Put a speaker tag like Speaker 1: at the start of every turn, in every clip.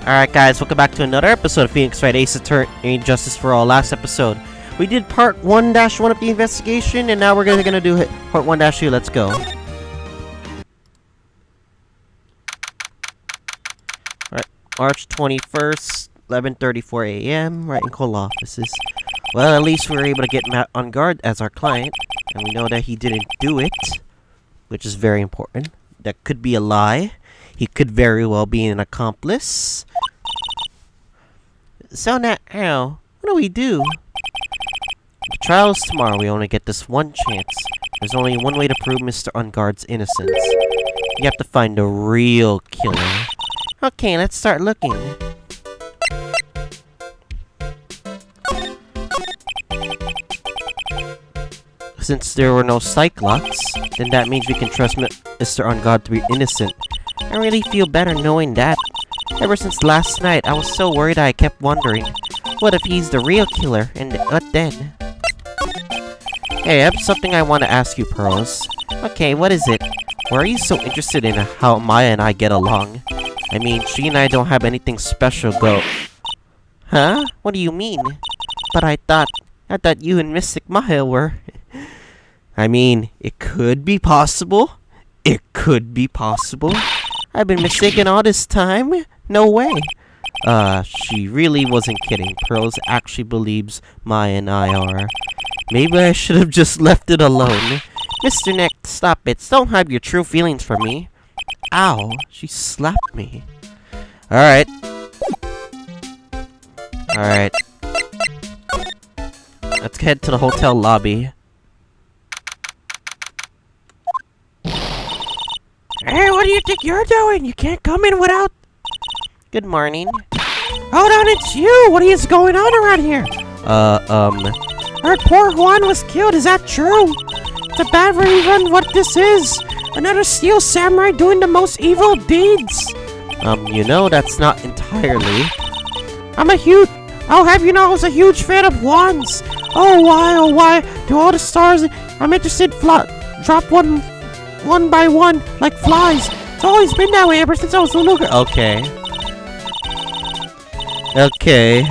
Speaker 1: Alright guys, welcome back to another episode of Phoenix Wright Ace Attorney Justice for All. Last episode, we did part 1-1 of the investigation, and now we're gonna do part 1-2. Let's go. Alright, March 21st, 11:34 a.m. Wright and Cole offices. Well, at least we were able to get Matt on guard as our client, and we know that he didn't do it, which is very important. That could be a lie. He could very well be an accomplice. So now, what do we do? The trial is tomorrow. We only get this one chance. There's only one way to prove Mr. Unguard's innocence. You have to find the real killer. Okay, let's start looking. Since there were no psych locks, then that means we can trust Mr. Unguard to be innocent. I really feel better knowing that. Ever since last night, I was so worried I kept wondering, what if he's the real killer, and what then? Hey, I have something I want to ask you, Pearls. Okay, what is it? Why are you so interested in how Maya and I get along? I mean, she and I don't have anything special Huh? What do you mean? But I thought you and Mystic Maya were... I mean, it could be possible. It could be possible. I've been mistaken all this time? No way. She really wasn't kidding. Pearls actually believes Maya and I are. Maybe I should have just left it alone. Mr. Nick, stop it. Don't hide your true feelings from me. Ow, she slapped me. Alright. Alright. Let's head to the hotel lobby.
Speaker 2: Hey, what do you think you're doing? You can't come in without...
Speaker 1: Good morning.
Speaker 2: Hold on, it's you! What is going on around here? Heard poor Juan was killed, is that true? It's a bad for even what this is. Another steel samurai doing the most evil deeds.
Speaker 1: You know, that's not entirely.
Speaker 2: I'll have you know I was a huge fan of Juan's. Oh why, do all the stars I'm interested drop one by one, like flies. It's always been that way ever since I was a little girl.
Speaker 1: Okay. Okay.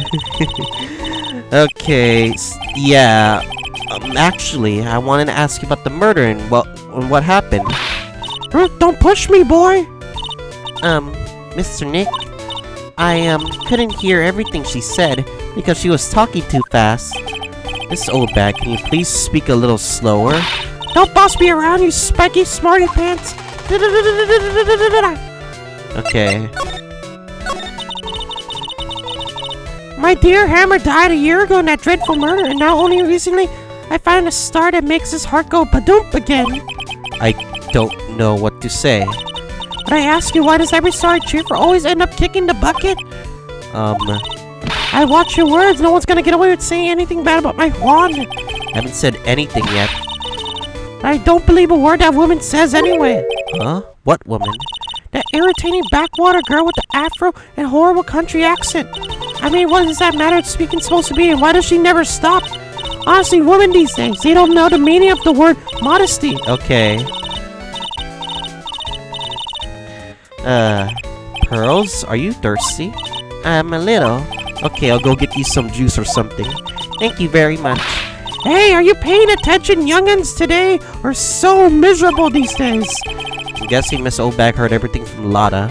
Speaker 1: Okay. Yeah. Actually, I wanted to ask you about the murder and what happened.
Speaker 2: Don't push me, boy.
Speaker 1: Mr. Nick, I couldn't hear everything she said because she was talking too fast. Miss Oldbag, can you please speak a little slower?
Speaker 2: Don't boss me around, you spiky smarty pants!
Speaker 1: Okay.
Speaker 2: My dear Hammer died a year ago in that dreadful murder, and now only recently I find a star that makes his heart go badoomp again.
Speaker 1: I don't know what to say.
Speaker 2: But I ask you, why does every star I cheer for always end up kicking the bucket? I watch your words, no one's gonna get away with saying anything bad about my Juan.
Speaker 1: I haven't said anything yet.
Speaker 2: I don't believe a word that woman says anyway.
Speaker 1: Huh? What woman?
Speaker 2: That irritating backwater girl with the afro and horrible country accent. I mean, what does that matter? It's speaking supposed to be, and why does she never stop? Honestly, women these days, they don't know the meaning of the word modesty.
Speaker 1: Okay. Pearls, are you thirsty?
Speaker 2: A little.
Speaker 1: Okay, I'll go get you some juice or something. Thank you very much.
Speaker 2: Hey, are you paying attention, young'uns? Today are so miserable these days.
Speaker 1: I'm guessing Miss Oldbag heard everything from Lara.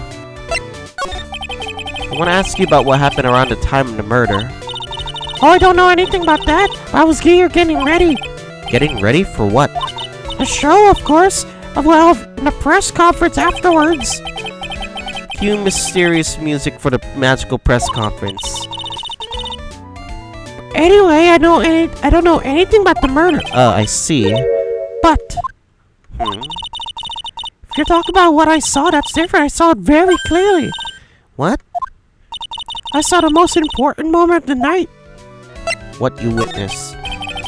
Speaker 1: I want to ask you about what happened around the time of the murder.
Speaker 2: Oh, I don't know anything about that. I was getting ready.
Speaker 1: Getting ready for what?
Speaker 2: The show, of course. Well, in a press conference afterwards.
Speaker 1: Cue mysterious music for the magical press conference.
Speaker 2: Anyway, I don't know anything about the murder.
Speaker 1: I see.
Speaker 2: But if you're talking about what I saw, that's different. I saw it very clearly.
Speaker 1: What?
Speaker 2: I saw the most important moment of the night.
Speaker 1: What you witnessed?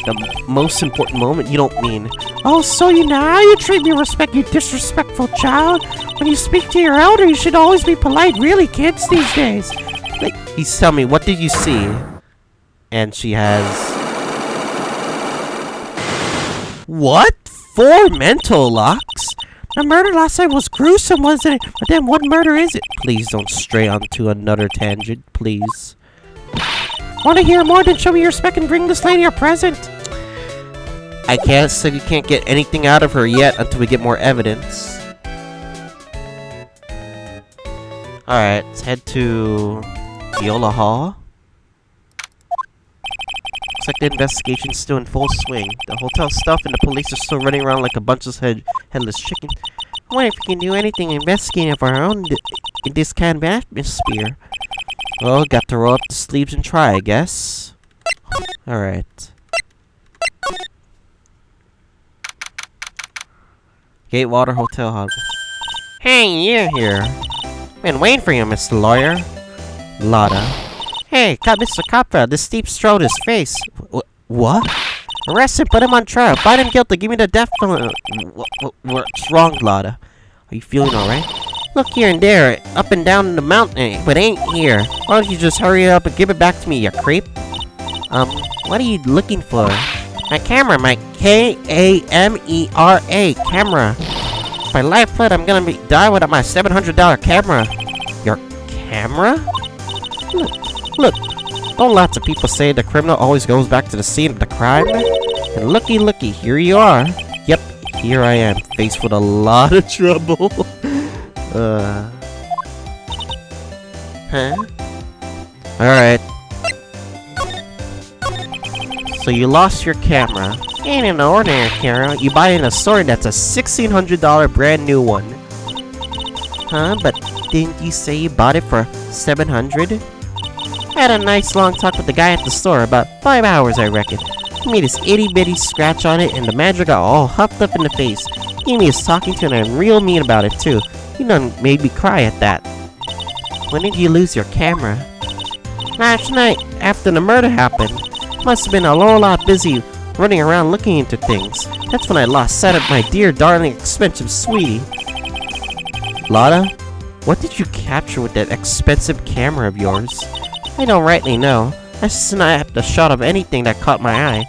Speaker 1: The most important moment? You don't mean...
Speaker 2: Oh, so now you treat me with respect, you disrespectful child. When you speak to your elder, you should always be polite. Really, kids these days.
Speaker 1: Please tell me, what did you see? And she has... What? 4 mental locks?
Speaker 2: The murder last night was gruesome, wasn't it? But then what murder is it?
Speaker 1: Please don't stray onto another tangent, please.
Speaker 2: Want to hear more? Then show me your spec and bring this lady a present.
Speaker 1: I can't say you can't get anything out of her yet until we get more evidence. Alright, let's head to Viola Hall. Looks like the investigation's still in full swing. The hotel staff and the police are still running around like a bunch of headless chickens. I wonder if we can do anything investigating of our own in this kind of atmosphere. Well, got to roll up the sleeves and try, I guess. Alright. Gatewater Hotel Hall. Hey, you here. Been waiting for you, Mr. Lawyer. Lara. Hey, caught Mr. Copra. This steep strode his face. What? Arrest him, put him on trial. Find him guilty. Give me the death penalty. What's wrong, Lara? Are you feeling alright? Look here and there, up and down the mountain, but ain't here. Why don't you just hurry up and give it back to me, you creep? What are you looking for? My camera, my K-A-M-E-R-A, camera. If I life flat, I'm gonna die without my $700 camera. Your camera? Look. Don't lots of people say the criminal always goes back to the scene of the crime? And looky, here you are. Yep, here I am, faced with a lot of trouble. Huh? Alright. So you lost your camera. Ain't an ordinary camera. You buy it in a store that's a $1,600 brand new one. Huh? But didn't you say you bought it for $700? I had a nice long talk with the guy at the store, about 5 hours I reckon. He made this itty-bitty scratch on it and the manager got all huffed up in the face. Gave me his talking to and I'm real mean about it too. He done made me cry at that. When did you lose your camera? Last night, after the murder happened. Must have been a whole lot busy running around looking into things. That's when I lost sight of my dear, darling, expensive sweetie. Lara, what did you capture with that expensive camera of yours? I don't rightly know. I snapped a shot of anything that caught my eye.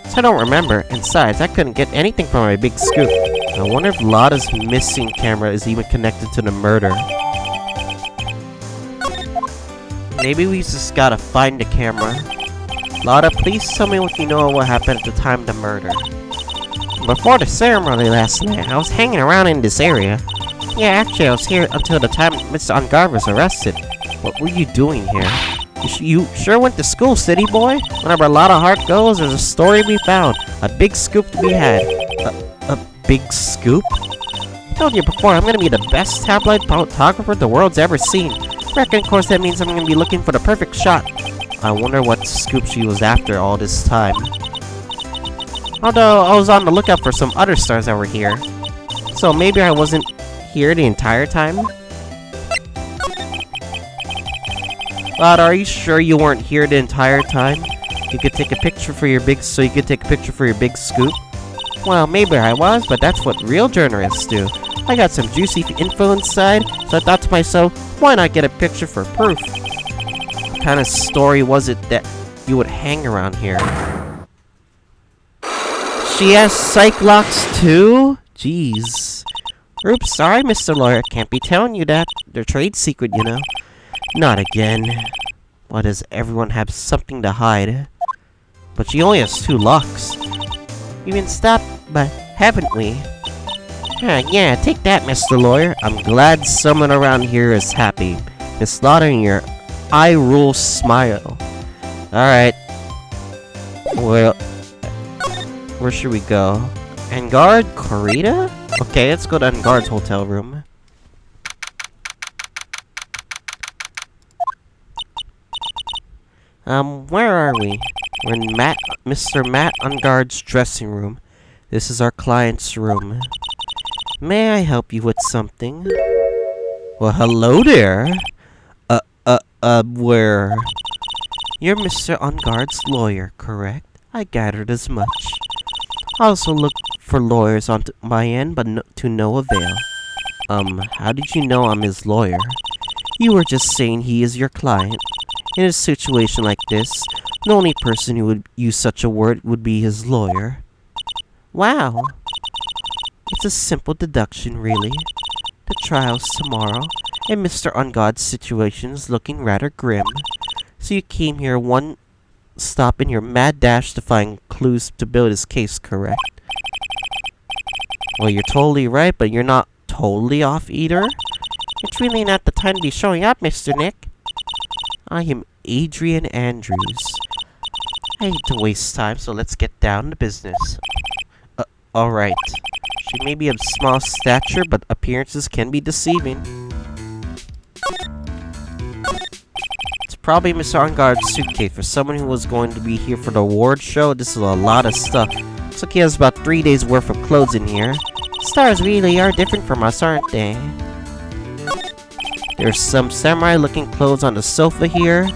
Speaker 1: So I don't remember. And besides, I couldn't get anything from my big scoop. I wonder if Lara's missing camera is even connected to the murder. Maybe we just gotta find the camera. Lara, please tell me what you know of what happened at the time of the murder. Before the ceremony last night, I was hanging around in this area. Yeah, actually I was here until the time Mr. Ungar was arrested. What were you doing here? You sure went to school, city boy? Whenever a lot of heart goes, there's a story to be found. A big scoop to be had. A big scoop? I told you before, I'm gonna be the best tabloid photographer the world's ever seen. Reckon, of course, that means I'm gonna be looking for the perfect shot. I wonder what scoop she was after all this time. Although, I was on the lookout for some other stars that were here. So maybe I wasn't here the entire time? But are you sure you weren't here the entire time? You could take a picture for your big scoop? Well, maybe I was, but that's what real journalists do. I got some juicy info inside, so I thought to myself, why not get a picture for proof? What kind of story was it that you would hang around here? She has psych locks too? Jeez. Oops, sorry, Mr. Lawyer. Can't be telling you that. They're trade secret, you know. Not again. Why does everyone have something to hide? But she only has 2 locks. We've been stopped, but haven't we? Yeah, take that, Mr. Lawyer. I'm glad someone around here is happy. Miss Lara and your eye rule smile. Alright. Well, where should we go? Engard Corrida? Okay, let's go to Engard's hotel room. Where are we? We're in Mr. Matt Engard's dressing room. This is our client's room. May I help you with something? Well, hello there. Where? You're Mr. Engard's lawyer, correct? I gathered as much. I also look for lawyers on my end, but to no avail. How did you know I'm his lawyer? You were just saying he is your client. In a situation like this, the only person who would use such a word would be his lawyer. Wow. It's a simple deduction, really. The trial's tomorrow, and Mr. Ungod's situation's looking rather grim. So you came here one stop in your mad dash to find clues to build his case, correct? Well, you're totally right, but you're not totally off either. It's really not the time to be showing up, Mr. Nick. I am Adrian Andrews. I hate to waste time, so let's get down to business. Alright. She may be of small stature, but appearances can be deceiving. It's probably Mr. Unguard's suitcase. For someone who was going to be here for the award show, this is a lot of stuff. Looks like he has about 3 days worth of clothes in here. Stars really are different from us, aren't they? There's some samurai-looking clothes on the sofa here.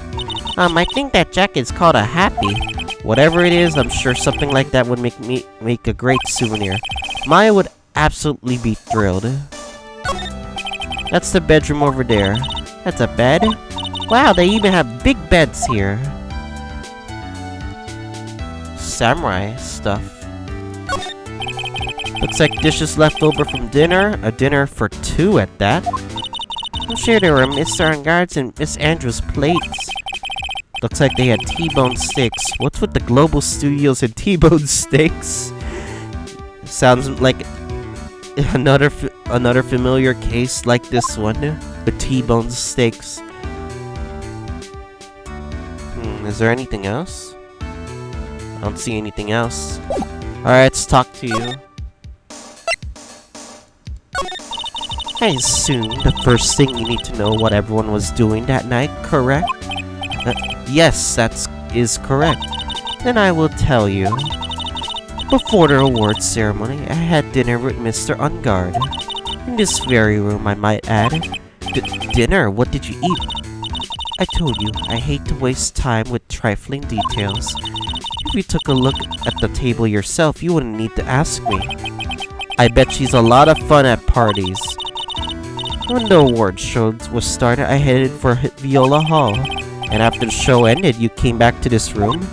Speaker 1: I think that jacket's called a happy. Whatever it is, I'm sure something like that would make a great souvenir. Maya would absolutely be thrilled. That's the bedroom over there. That's a bed? Wow, they even have big beds here. Samurai stuff. Looks like dishes left over from dinner. A dinner for 2 at that. I'm sure there were Mr. Unguard's and Miss Andrews' plates. Looks like they had T-bone steaks. What's with the Global Studios and T-bone steaks? Sounds like another familiar case like this one, with T-bone steaks. Is there anything else? I don't see anything else. Alright, let's talk to you. I assume the first thing you need to know what everyone was doing that night, correct? Yes, that is correct. Then I will tell you. Before the awards ceremony, I had dinner with Mr. Ungard. In this very room, I might add. Dinner? What did you eat? I told you, I hate to waste time with trifling details. If you took a look at the table yourself, you wouldn't need to ask me. I bet she's a lot of fun at parties. When the awards show was started, I headed for Viola Hall. And after the show ended, you came back to this room?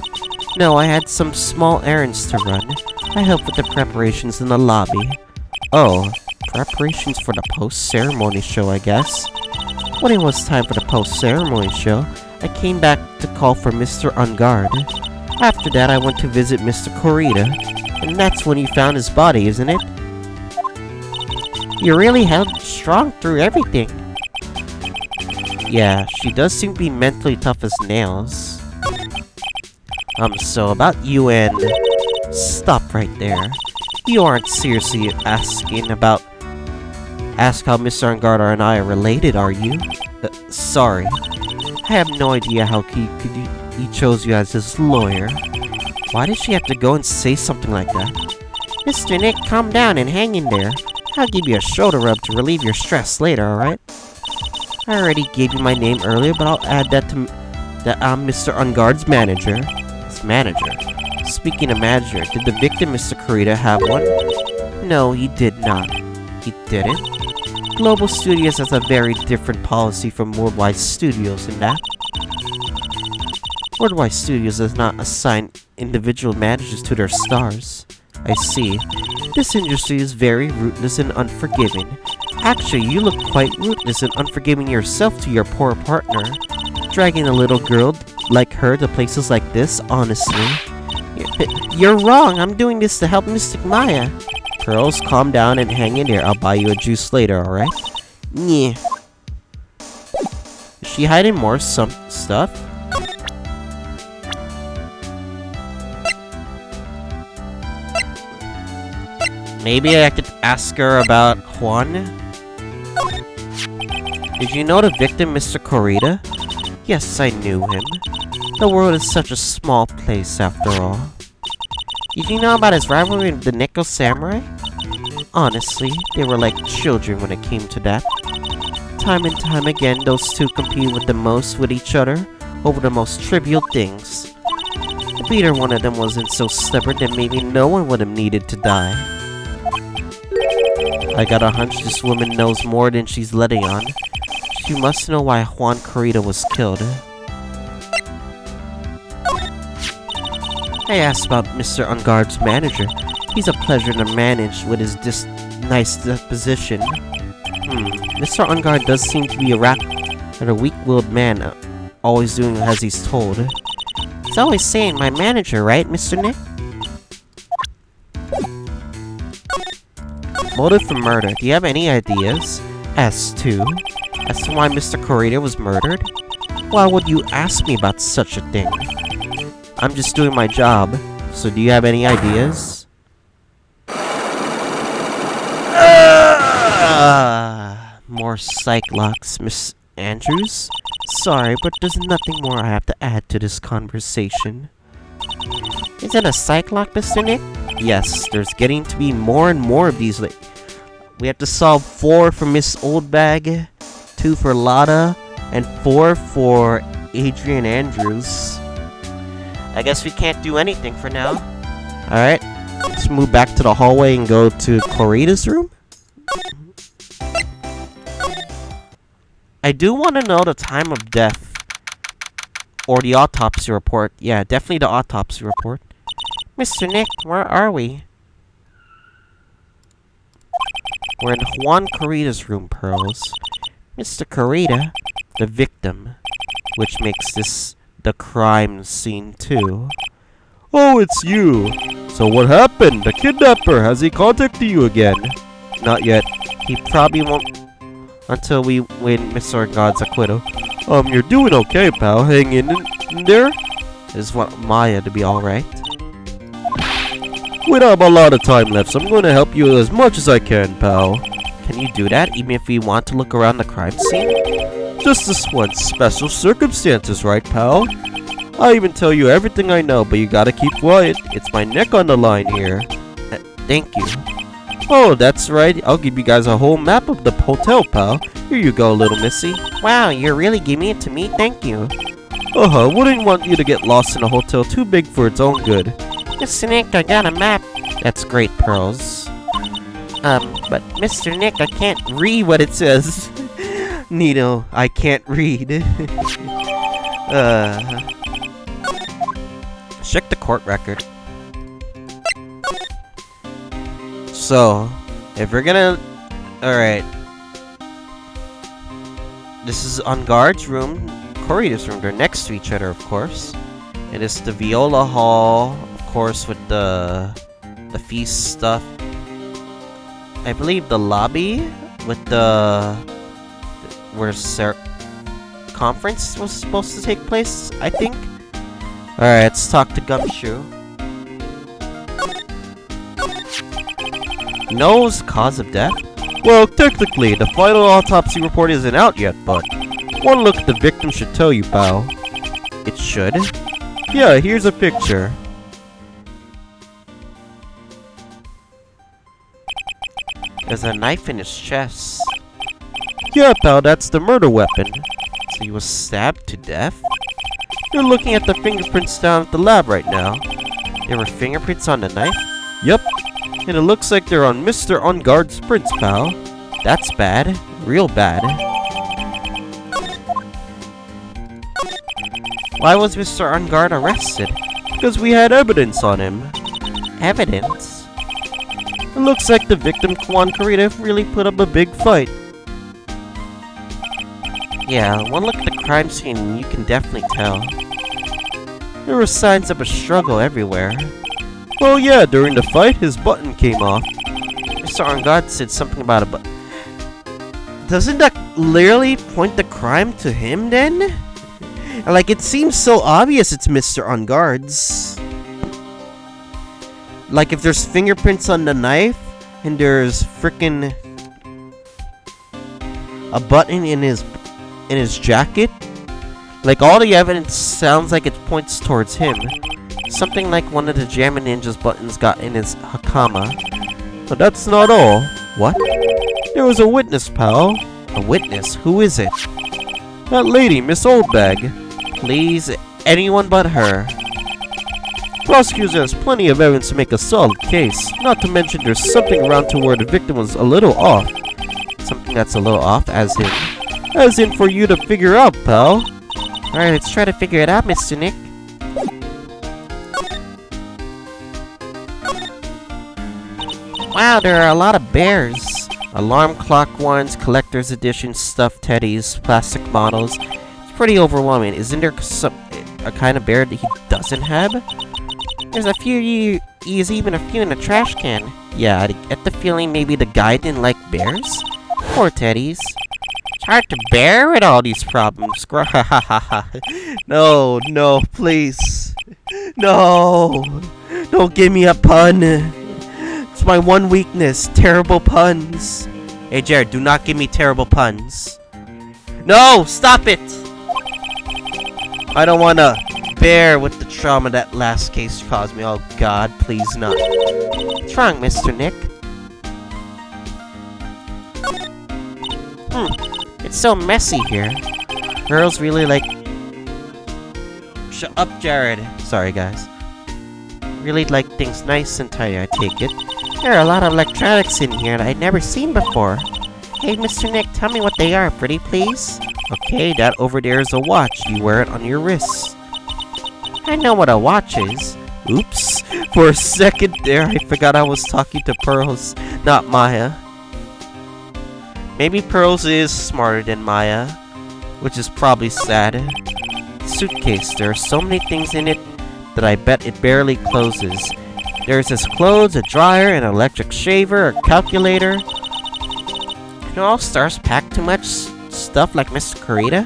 Speaker 1: No, I had some small errands to run. I helped with the preparations in the lobby. Oh, preparations for the post-ceremony show, I guess. When it was time for the post-ceremony show, I came back to call for Mr. Ungard. After that, I went to visit Mr. Corita, and that's when you found his body, isn't it? You really held strong through everything. Yeah, she does seem to be mentally tough as nails. So about you and... Stop right there. You aren't seriously asking about... Ask how Mr. Ungard and I are related, are you? Sorry. I have no idea how he chose you as his lawyer. Why did she have to go and say something like that? Mr. Nick, calm down and hang in there. I'll give you a shoulder rub to relieve your stress later, alright? I already gave you my name earlier, but I'll add that I'm Mr. Ungard's manager. His manager. Speaking of manager, did the victim, Mr. Corita, have one? No, he did not. He didn't? Global Studios has a very different policy from Worldwide Studios in that. Worldwide Studios does not assign individual managers to their stars. I see. This industry is very ruthless and unforgiving. Actually, you look quite ruthless and unforgiving yourself to your poor partner. Dragging a little girl like her to places like this, honestly. You're wrong. I'm doing this to help Mystic Maya. Girls, calm down and hang in there. I'll buy you a juice later, alright? Yeah. Is she hiding more stuff? Maybe I could ask her about Juan? Did you know the victim, Mr. Corita? Yes, I knew him. The world is such a small place, after all. Did you know about his rivalry with the Neko Samurai? Honestly, they were like children when it came to that. Time and time again, those two compete with each other over the most trivial things. If either one of them wasn't so stubborn, then maybe no one would have needed to die. I got a hunch this woman knows more than she's letting on. She must know why Juan Corita was killed. I asked about Mr. Ungard's manager. He's a pleasure to manage with his nice disposition. Mr. On Guard does seem to be a rather weak-willed man, always doing as he's told. He's always saying, my manager, right, Mr. Nick? Motive for murder. Do you have any ideas? As to why Mr. Corita was murdered? Why would you ask me about such a thing? I'm just doing my job, so do you have any ideas? More psych locks, Miss Andrews? Sorry, but there's nothing more I have to add to this conversation. Is it a psych lock, Mr. Nick? Yes, there's getting to be more and more of these. We have to solve 4 for Miss Oldbag, 2 for Lara, and 4 for Adrian Andrews. I guess we can't do anything for now. Alright, let's move back to the hallway and go to Corita's room. I do want to know the time of death. Or the autopsy report. Yeah, definitely the autopsy report. Mr. Nick, where are we? We're in Juan Corita's room, Pearls. Mr. Corita, the victim. Which makes this the crime scene too. Oh, it's you! So what happened? The kidnapper, has he contacted you again? Not yet. He probably won't until we win Mr. God's acquittal. You're doing okay, pal. Hang in there. Is what Maya to be alright. We don't have a lot of time left, so I'm going to help you as much as I can, pal. Can you do that, even if we want to look around the crime scene? Just this one special circumstances, right, pal? I even tell you everything I know, but you gotta keep quiet. It's my neck on the line here. Thank you. Oh, that's right. I'll give you guys a whole map of the hotel, pal. Here you go, little missy. Wow, you're really giving it to me? Thank you. Wouldn't want you to get lost in a hotel too big for its own good. Mr. Nick, I got a map. That's great, Pearls. But Mr. Nick, I can't read what it says. Nino, I can't read. Check the court record. So, if we're gonna... Alright. This is on Guard's room, Corita's room. They're next to each other, of course. It is the Viola Hall, of course, with the feast stuff. I believe the lobby with the... where conference was supposed to take place, I think. Alright, let's talk to Gumshoe. Knows cause of death? Well, technically, the final autopsy report isn't out yet, but one look at the victim should tell you, pal. It should? Yeah, here's a picture. There's a knife in his chest. Yeah, pal, that's the murder weapon. So he was stabbed to death? You're looking at the fingerprints down at the lab right now. There were fingerprints on the knife? Yep. And it looks like they're on Mr. On Guard's prints, pal. That's bad. Real bad. Why was Mr. On Guard arrested? Because we had evidence on him. Evidence? It looks like the victim, Juan Corita, really put up a big fight. Yeah, one look at the crime scene and you can definitely tell. There were signs of a struggle everywhere. Well, yeah, during the fight, his button came off. Mr. On Guard said something about a button. Doesn't that literally point the crime to him, then? Like, it seems so obvious it's Mr. On Guard's. Like, if there's fingerprints on the knife, and there's frickin' a button in his jacket, like, all the evidence sounds like it points towards him. Something like one of the Jammin' Ninja's buttons got in his hakama. But that's not all. What? There was a witness, pal. A witness? Who is it? That lady, Miss Oldbag. Please, anyone but her. Prosecutors has plenty of evidence to make a solid case. Not to mention there's something around to where the victim was a little off. Something that's a little off, as in for you to figure out, pal. Alright, let's try to figure it out, Mr. Nick. Wow, there are a lot of bears. Alarm clock ones, collector's edition stuffed teddies, plastic models. It's pretty overwhelming. Isn't there a kind of bear that he doesn't have? There's a few, there's even a few in the trash can. Yeah, I get the feeling maybe the guy didn't like bears? Poor teddies. It's hard to bear with all these problems. No, no, please. No. Don't give me a pun. It's my one weakness, terrible puns. Hey Jared, do not give me terrible puns. No, stop it! I don't want to bear with the trauma that last case caused me. Oh god, please not. What's wrong, Mr. Nick? It's so messy here. Girls really like... Shut up, Jared. Sorry, guys. Really like things nice and tidy, I take it. There are a lot of electronics in here that I'd never seen before. Hey, Mr. Nick, tell me what they are, pretty please? Okay, that over there is a watch. You wear it on your wrist. I know what a watch is. Oops. For a second there, I forgot I was talking to Pearls, not Maya. Maybe Pearls is smarter than Maya, which is probably sad. The suitcase, there are so many things in it that I bet it barely closes. There's his clothes, a dryer, an electric shaver, a calculator. Can all stars pack too much stuff like Mr. Kurita?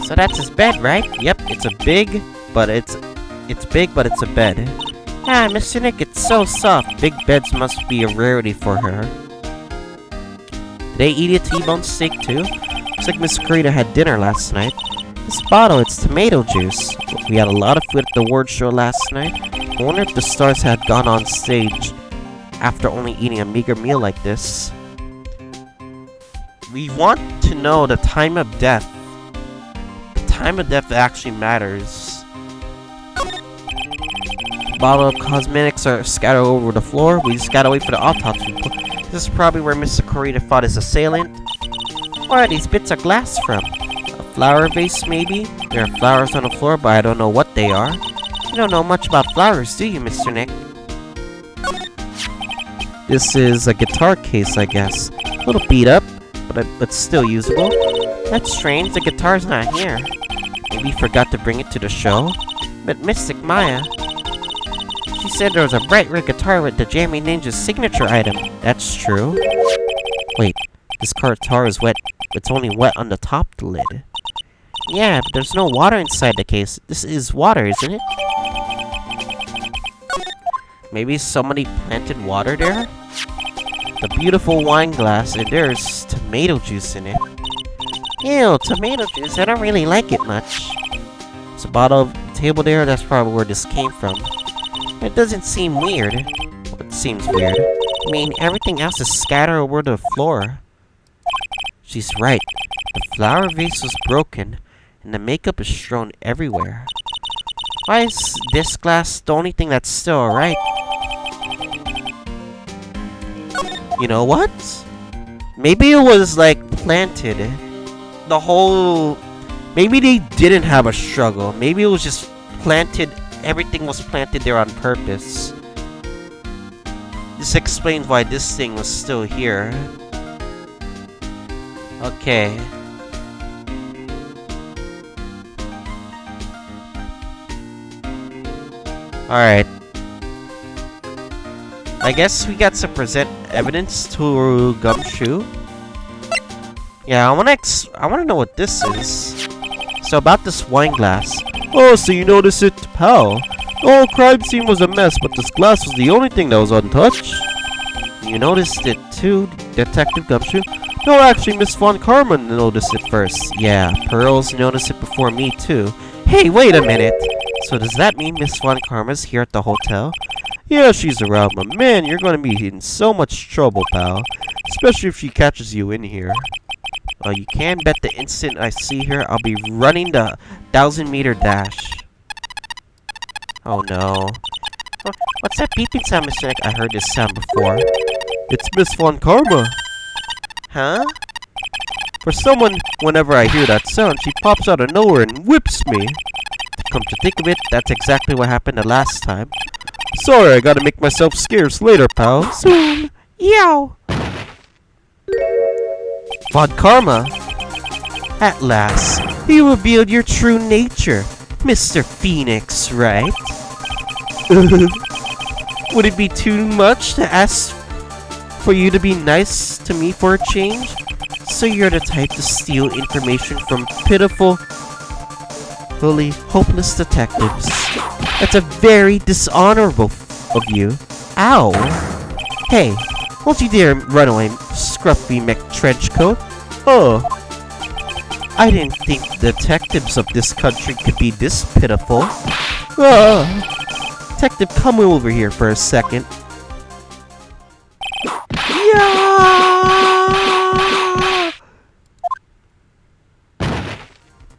Speaker 1: So that's his bed, right? Yep, it's big, but it's a bed. Ah, Mr. Nick, it's so soft. Big beds must be a rarity for her. Did they eat a T-bone steak too? Looks like Miss Kurita had dinner last night. This bottle, it's tomato juice. We had a lot of food at the award show last night. I wonder if the stars had gone on stage after only eating a meager meal like this. We want to know the time of death. The time of death actually matters. Bottle of cosmetics are scattered over the floor. We just gotta wait for the autopsy report. This is probably where Mr. Kurita fought his assailant. Where are these bits of glass from? A flower vase, maybe? There are flowers on the floor, but I don't know what they are. You don't know much about flowers, do you, Mr. Nick? This is a guitar case, I guess. A little beat up, but still usable. That's strange, the guitar's not here. Maybe he forgot to bring it to the show? But Mystic Maya... She said there was a bright red guitar with the Jammy Ninja's signature item. That's true. Wait, this guitar is wet. It's only wet on the top of the lid. Yeah, but there's no water inside the case. This is water, isn't it? Maybe somebody planted water there? The beautiful wine glass, and there's tomato juice in it. Ew, tomato juice. I don't really like it much. There's a bottle of the table there. That's probably where this came from. It doesn't seem weird. What seems weird? I mean, everything else is scattered over the floor. She's right. The flower vase was broken, and the makeup is strewn everywhere. Why is this glass the only thing that's still alright? You know what? Maybe it was, like, planted. The whole... Maybe they didn't have a struggle. Maybe it was just planted... Everything was planted there on purpose. This explains why this thing was still here. Okay. Alright. I guess we got to present evidence to Gumshoe. Yeah, I wanna know what this is. So about this wine glass. Oh, so you noticed it, pal. The whole crime scene was a mess, but this glass was the only thing that was untouched. You noticed it too, Detective Gumshoe? No, actually, Miss Von Karma noticed it first. Yeah, Pearls noticed it before me too. Hey, wait a minute! So does that mean Miss Von Karma's here at the hotel? Yeah, she's around, but man, you're gonna be in so much trouble, pal. Especially if she catches you in here. You can bet the instant I see her, I'll be running the 1,000-meter dash. Oh no. What's that beeping sound, Mr. Nick? I heard this sound before. It's Miss Von Karma. Huh? For someone, whenever I hear that sound, she pops out of nowhere and whips me. Come to think of it, that's exactly what happened the last time.
Speaker 2: Sorry, I gotta make myself scarce later, pal.
Speaker 3: Soon. Yow.
Speaker 1: Von Karma! At last, you revealed your true nature, Mr. Phoenix, right? Would it be too much to ask for you to be nice to me for a change? So you're the type to steal information from pitiful, fully hopeless detectives. That's a very dishonorable of you. Ow! Hey, don't you dare run away, scruffy McTrenchcoat. Oh, I didn't think detectives of this country could be this pitiful. Detective, come over here for a second.
Speaker 3: Yeah.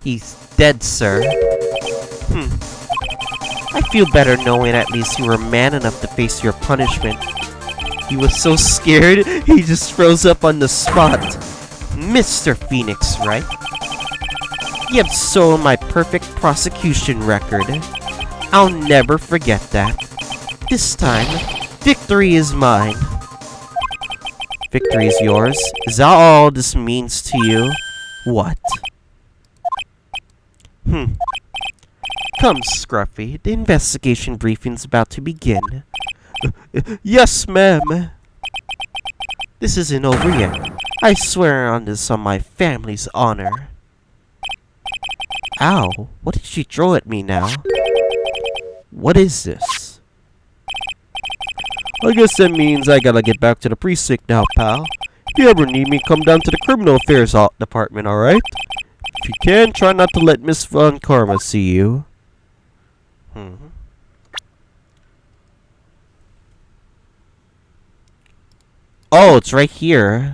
Speaker 1: He's dead, sir. I feel better knowing at least you were man enough to face your punishment. He was so scared, he just froze up on the spot. Mr. Phoenix, right? You have stolen my perfect prosecution record. I'll never forget that. This time, victory is mine. Victory is yours? Is that all this means to you? What? Come, Scruffy. The investigation briefing's about to begin.
Speaker 2: Yes, ma'am.
Speaker 1: This isn't over yet. I swear on this on my family's honor. Ow, what did she throw at me now? What is this?
Speaker 2: I guess that means I gotta get back to the precinct now, pal. If you ever need me, come down to the criminal affairs department, alright? If you can, try not to let Miss Von Karma see you.
Speaker 1: Oh, it's right here.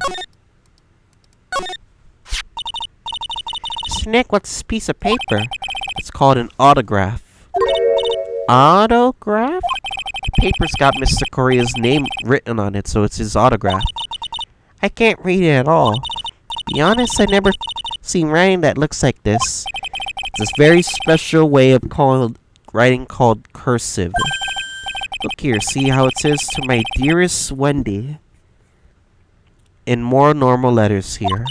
Speaker 3: Nick, what's this piece of paper?
Speaker 1: It's called an autograph.
Speaker 3: Autograph?
Speaker 1: The paper's got Mr. Korea's name written on it, so it's his autograph.
Speaker 3: I can't read it at all. Be honest, I never seen writing that looks like this.
Speaker 1: It's this very special way of writing called cursive. Look here, see how it says to my dearest Wendy? In more normal letters here.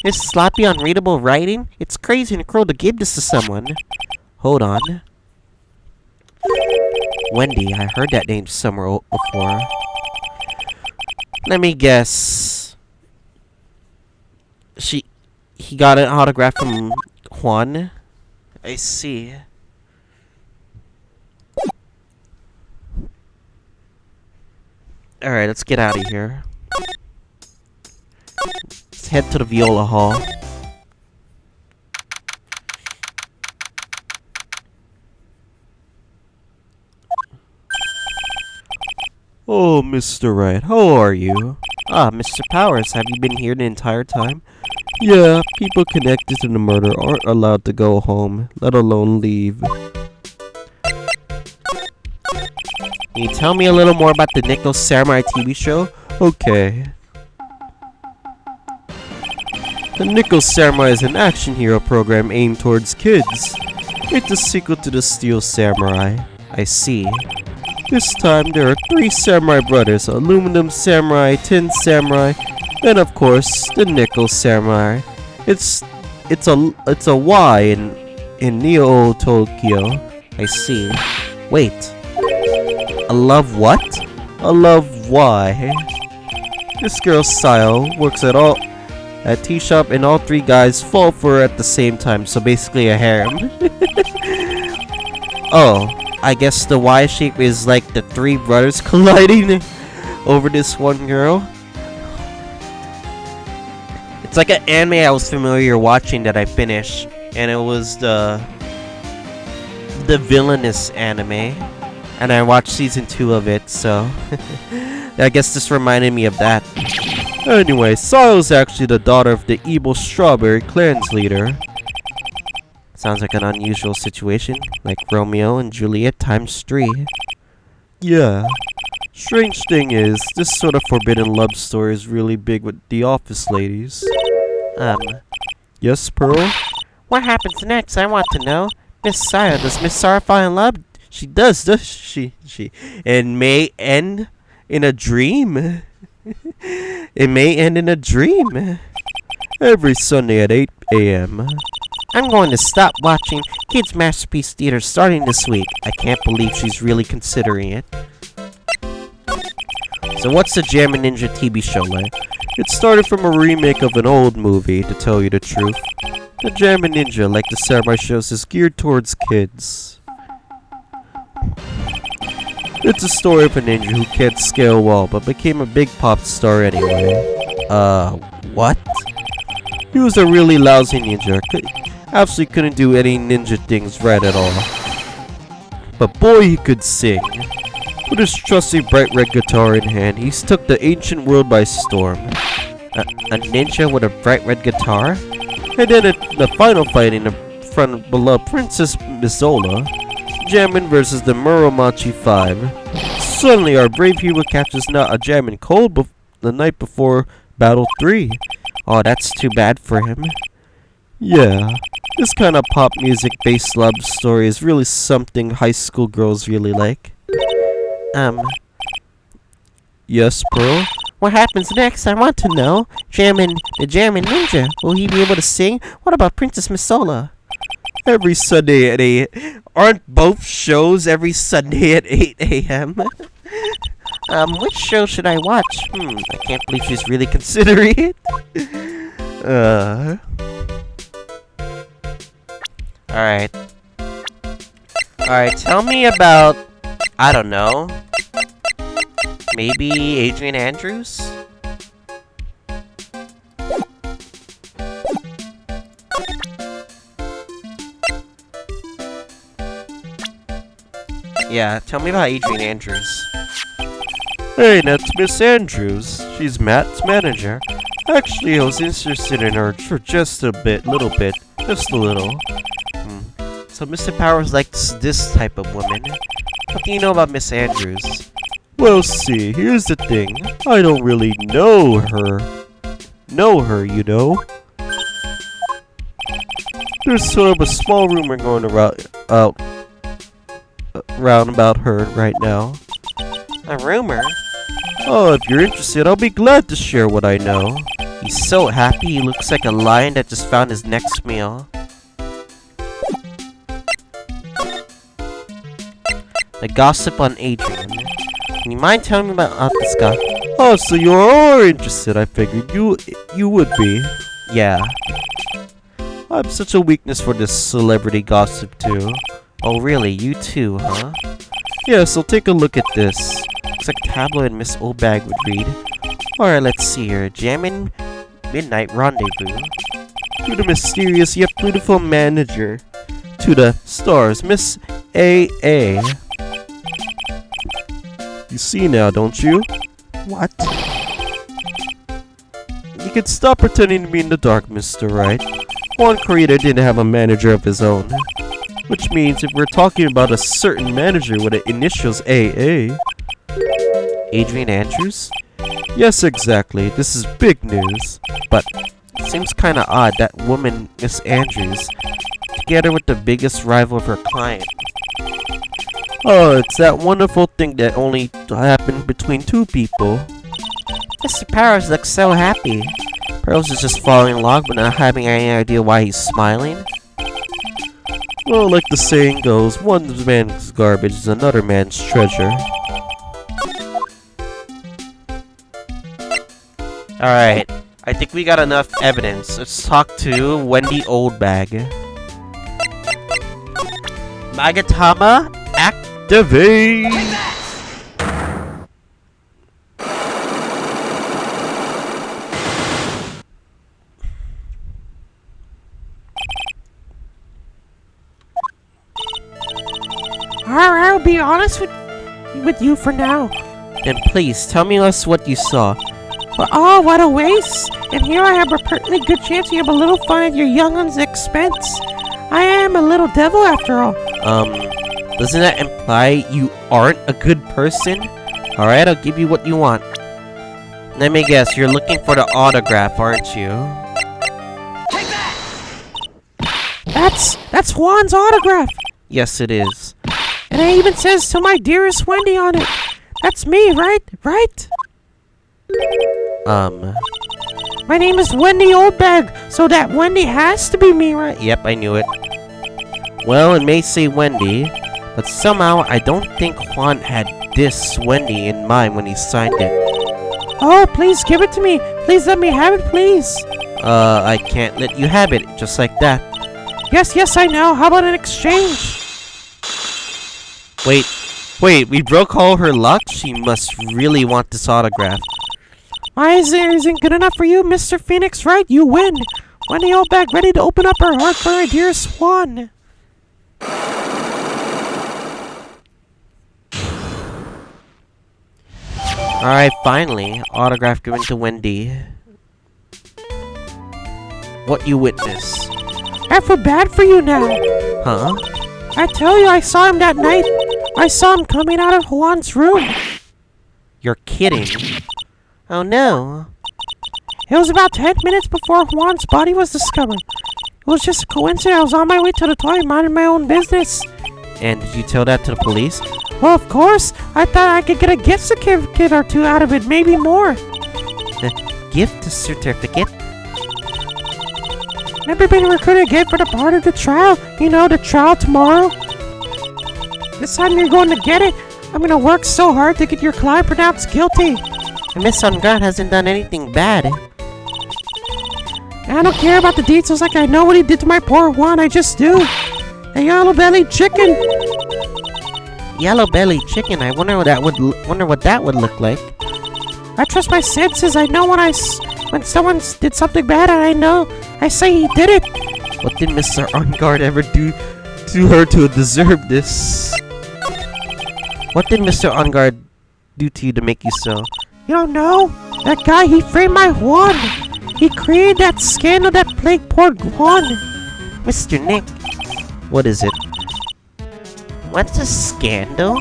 Speaker 3: This sloppy, unreadable writing? It's crazy and cruel to give this to someone.
Speaker 1: Hold on. Wendy, I heard that name somewhere before. Let me guess. He got an autograph from Juan? I see. Alright, let's get out of here. Let's head to the Viola Hall.
Speaker 2: Oh, Mr. Wright, how are you?
Speaker 1: Ah, Mr. Powers, have you been here the entire time?
Speaker 2: Yeah, people connected to the murder aren't allowed to go home, let alone leave.
Speaker 1: Can you tell me a little more about the Nickel Samurai TV show?
Speaker 2: Okay. The Nickel Samurai is an action hero program aimed towards kids. It's a sequel to the Steel Samurai.
Speaker 1: I see.
Speaker 2: This time there are 3 samurai brothers, Aluminum Samurai, Tin Samurai, and of course the Nickel Samurai. It's a Y in Neo Tokyo.
Speaker 1: I see. Wait.
Speaker 2: A love what? A love Y. This girl Sayo works at tea shop, and all 3 guys fall for her at the same time, so basically a harem.
Speaker 1: Oh, I guess the Y shape is like the 3 brothers colliding over this one girl. It's like an anime I was familiar watching that I finished, and it was the Villainous anime, and I watched season 2 of it, so I guess this reminded me of that.
Speaker 2: Anyway, Sayo's actually the daughter of the evil Strawberry Clan's leader.
Speaker 1: Sounds like an unusual situation, like Romeo and Juliet times 3.
Speaker 2: Yeah. Strange thing is, this sort of forbidden love story is really big with the office ladies.
Speaker 1: Yes,
Speaker 2: Pearl?
Speaker 3: What happens next? I want to know. Miss Sarah, does Miss Sarah fall in love? She does she? It may end in a dream. It may end in a dream. Every Sunday at 8 a.m. I'm going to stop watching Kids Masterpiece Theater starting this week. I can't believe she's really considering it. So what's the Jammin' Ninja TV show like? It started from a remake of an old movie, to tell you the truth. The Jammin' Ninja, like the Samurai shows, is geared towards kids. It's a story of a ninja who can't scale a wall, but became a big pop star anyway. What? He was a really lousy ninja. Absolutely couldn't do any ninja things right at all. But boy, he could sing. With his trusty bright red guitar in hand, he took the ancient world by storm. A ninja with a bright red guitar? And then at the final fight in front of beloved Princess Viola, Jammin' versus the Muromachi 5. Suddenly, our brave hero catches not a Jammin' cold the night before Battle 3. Oh, that's too bad for him. Yeah, this kind of pop music-based love story is really something high school girls really like. Yes, Pearl?
Speaker 1: What happens next? I want to know. The Jammin' Ninja. Will he be able to sing? What about Princess Misola?
Speaker 3: Every Sunday at 8. Aren't both shows every Sunday at 8 a.m.?
Speaker 1: Which show should I watch?
Speaker 3: I can't believe she's really considering it.
Speaker 1: Alright. Alright, tell me about, I don't know, maybe Adrian Andrews? Yeah, tell me about Adrian Andrews.
Speaker 3: Hey, that's Miss Andrews. She's Matt's manager. Actually, I was interested in her for just a little bit. Just a little.
Speaker 1: So Mr. Powers likes this type of woman. What do you know about Miss Andrews?
Speaker 3: Well, see, here's the thing. I don't really know her. You know? There's sort of a small rumor going around about her right now.
Speaker 1: A rumor?
Speaker 3: Oh, if you're interested, I'll be glad to share what I know.
Speaker 1: He's so happy, he looks like a lion that just found his next meal. The gossip on Adrian. Can you mind telling me about this guy?
Speaker 3: Oh, so you are interested, I figured. You would be.
Speaker 1: Yeah.
Speaker 3: I have such a weakness for this celebrity gossip, too.
Speaker 1: Oh, really? You too, huh?
Speaker 3: Yeah, so take a look at this.
Speaker 1: Looks like a tabloid Miss Oldbag would read. Alright, let's see here. Jammin' Midnight Rendezvous.
Speaker 3: To the mysterious yet beautiful manager. To the stars, Miss A.A. You see now, don't you?
Speaker 1: What?
Speaker 3: You can stop pretending to be in the dark, Mr. Wright. One creator didn't have a manager of his own. Which means if we're talking about a certain manager with the initials AA...
Speaker 1: Adrian Andrews?
Speaker 3: Yes, exactly. This is big news.
Speaker 1: But it seems kinda odd that woman, Miss Andrews, together with the biggest rival of her client.
Speaker 3: Oh, it's that wonderful thing that only happened between two people.
Speaker 1: Mr. Powers looks so happy. Pearls is just following along but not having any idea why he's smiling.
Speaker 3: Well, like the saying goes, one man's garbage is another man's treasure.
Speaker 1: Alright, I think we got enough evidence. Let's talk to Wendy Oldbag. Magatama, activate!
Speaker 2: Alright, I'll be honest with you for now.
Speaker 1: Then please, tell me us what you saw.
Speaker 2: But oh, what a waste! And here I have a perfectly good chance to have a little fun at your young one's expense. I am a little devil after all.
Speaker 1: Doesn't that imply you aren't a good person? Alright, I'll give you what you want. Let me guess, you're looking for the autograph, aren't you?
Speaker 4: Take that!
Speaker 2: That's Juan's autograph.
Speaker 3: Yes, it is.
Speaker 2: And it even says "To my dearest Wendy" on it. That's me, right? Right? My name is Wendy Oldbag, so that Wendy has to be me, right?
Speaker 3: Yep, I knew it. Well, it may say Wendy, but somehow I don't think Juan had this Wendy in mind when he signed it.
Speaker 2: Oh, please give it to me. Please let me have it, please.
Speaker 3: I can't let you have it, just like that.
Speaker 2: Yes, I know. How about an exchange?
Speaker 3: Wait, we broke all her luck? She must really want this autograph.
Speaker 2: Why isn't good enough for you, Mr. Phoenix, right? You win. Wendy Oldbag ready to open up her heart for her dearest Juan.
Speaker 3: Alright, finally, autograph given to Wendy. What you witness?
Speaker 2: I feel bad for you now.
Speaker 3: Huh?
Speaker 2: I tell you, I saw him that night. I saw him coming out of Juan's room.
Speaker 3: You're kidding. Oh no.
Speaker 2: It was about 10 minutes before Juan's body was discovered. It was just a coincidence. I was on my way to the toilet minding my own business.
Speaker 3: And did you tell that to the police?
Speaker 2: Well, of course. I thought I could get a gift certificate or two out of it, maybe more.
Speaker 3: Gift certificate?
Speaker 2: Never been recruited again for the part of the trial. You know, the trial tomorrow. This time you're going to get it. I'm going to work so hard to get your client pronounced guilty.
Speaker 3: And Miss Ungard hasn't done anything bad.
Speaker 2: I don't care about the details like I know what he did to my poor Juan. I just do. A yellow-bellied chicken.
Speaker 3: Yellow-bellied chicken. I wonder what that would look like.
Speaker 2: I trust my senses. I know when someone did something bad, and I know. I say he did it.
Speaker 3: What did Mr. Ungard ever do to her to deserve this? What did Mr. Ungard do to you to make you so?
Speaker 2: You don't know? That guy, he framed my Juan. He created that scandal that plagued poor Juan.
Speaker 3: Mr. Nick, what is it? What's a scandal?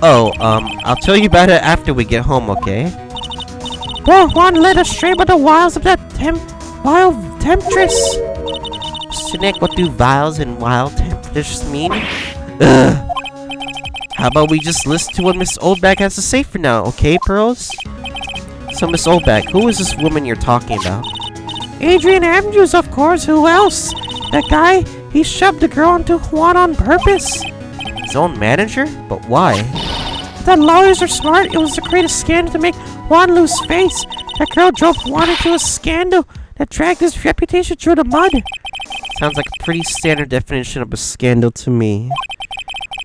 Speaker 3: Oh, I'll tell you about it after we get home, okay?
Speaker 2: Poor Juan led astray by the wiles of that vile temptress.
Speaker 3: Mr. Nick, what do viles and wild temptress mean? Ugh. How about we just listen to what Miss Oldbag has to say for now, okay, Pearls? So, Miss Oldbag, who is this woman you're talking about?
Speaker 2: Adrian Andrews, of course. Who else? That guy, he shoved the girl into Juan on purpose.
Speaker 3: His own manager? But why?
Speaker 2: The lawyers are smart. It was to create a scandal to make Juan lose face. That girl drove Juan into a scandal that dragged his reputation through the mud.
Speaker 3: Sounds like a pretty standard definition of a scandal to me.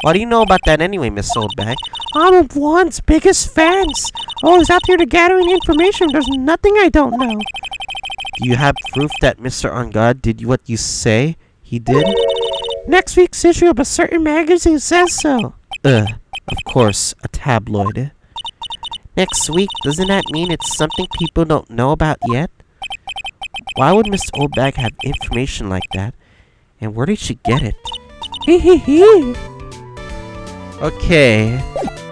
Speaker 3: Why do you know about that anyway, Miss Oldbag?
Speaker 2: I'm Juan's biggest fans. Always out there to gathering information. There's nothing I don't know.
Speaker 3: Do you have proof that Mr. Ungard did what you say he did?
Speaker 2: Next week's issue of a certain magazine says so.
Speaker 3: Of course, a tabloid. Next week, doesn't that mean it's something people don't know about yet? Why would Miss Oldbag have information like that? And where did she get it?
Speaker 2: Hee hee hee.
Speaker 3: Okay,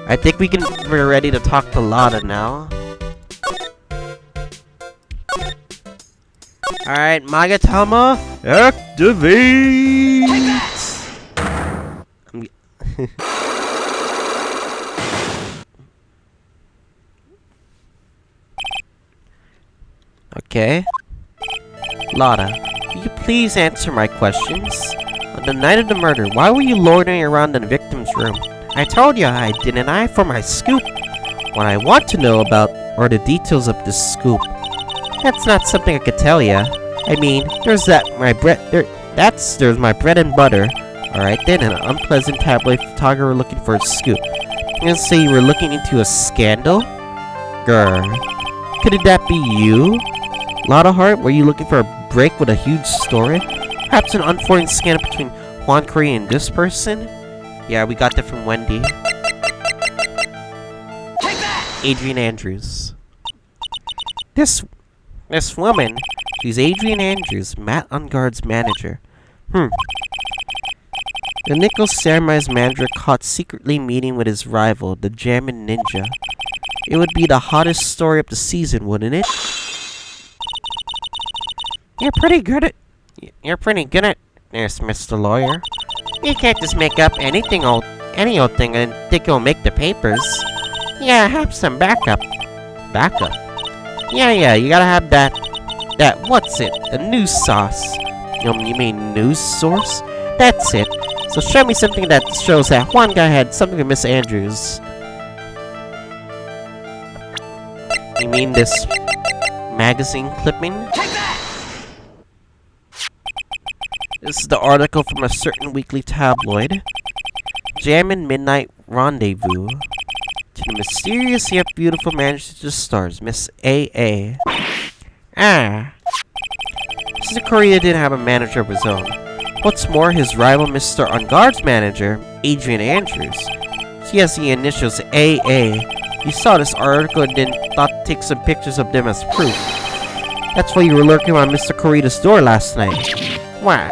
Speaker 3: I think we're ready to talk to Lara now. Alright, Magatama, activate! Okay. Lara, will you please answer my questions? On the night of the murder, why were you loitering around the victim's room? I told you I did an eye for my scoop. What I want to know about are the details of this scoop. That's not something I could tell ya. I mean, there's my bread and butter. Alright then, an unpleasant tabloid photographer looking for a scoop. You gonna say you were looking into a scandal? Grr. Could that be you? Lotta Heart, were you looking for a break with a huge story? Perhaps an unfolding scandal between Juan Curry and this person? Yeah, we got that from Wendy. Adrian Andrews. This woman, she's Adrian Andrews, Matt Ungard's manager. The Nichols Samurai's manager caught secretly meeting with his rival, the German ninja. It would be the hottest story of the season, wouldn't it?
Speaker 2: You're pretty good at
Speaker 1: There's Mr. Lawyer. You can't just make up any old thing and think it'll make the papers. Yeah, have some backup. Backup? Yeah, you gotta have that, what's it? The news sauce. You mean news source? That's it. So show me something that shows that one guy had something with Miss Andrews. You mean this magazine clipping? This is the article from a certain weekly tabloid. Jammin' Midnight Rendezvous. To the mysterious yet beautiful manager to the stars, Miss A.A. Ah. Mr. Korea didn't have a manager of his own. What's more, his rival Mr. On-Guard's manager, Adrian Andrews. He has the initials A.A. You saw this article and then thought to take some pictures of them as proof. That's why you were lurking on Mr. Korea's door last night. Wow.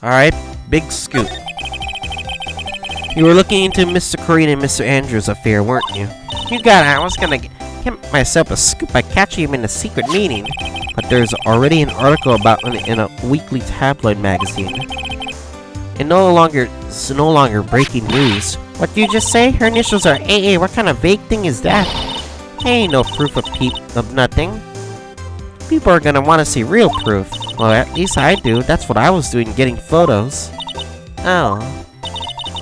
Speaker 1: Alright, big scoop. You were looking into Mr. Korean and Mr. Andrews' affair, weren't you? You got it. I was gonna get myself a scoop by catching him in a secret meeting. But there's already an article about it in a weekly tabloid magazine. It's no longer breaking news. What did you just say? Her initials are AA. What kind of vague thing is that? Ain't no proof of nothing. People are gonna want to see real proof. Well, at least I do. That's what I was doing, getting photos. Oh.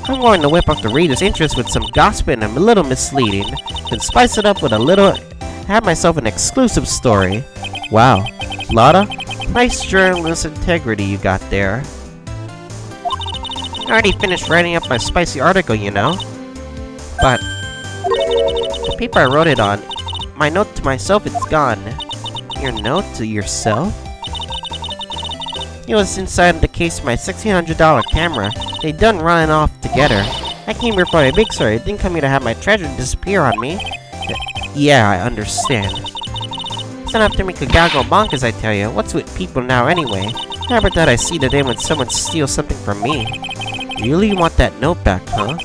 Speaker 1: I'm going to whip up the reader's interest with some gossip and a little misleading, then spice it up with a little... have myself an exclusive story. Wow. Lara, nice journalist integrity you got there. I already finished writing up my spicy article, you know. But... the paper I wrote it on, my note to myself, it's gone. Your note to yourself? It was inside the case of my $1,600 camera. They done running off together. I came here for a big story. I didn't come here to have my treasure disappear on me. Yeah, I understand. It's not after me could goggle bonkers, I tell you. What's with people now anyway? Never thought I'd see the day when someone steals something from me. You really want that note back, huh?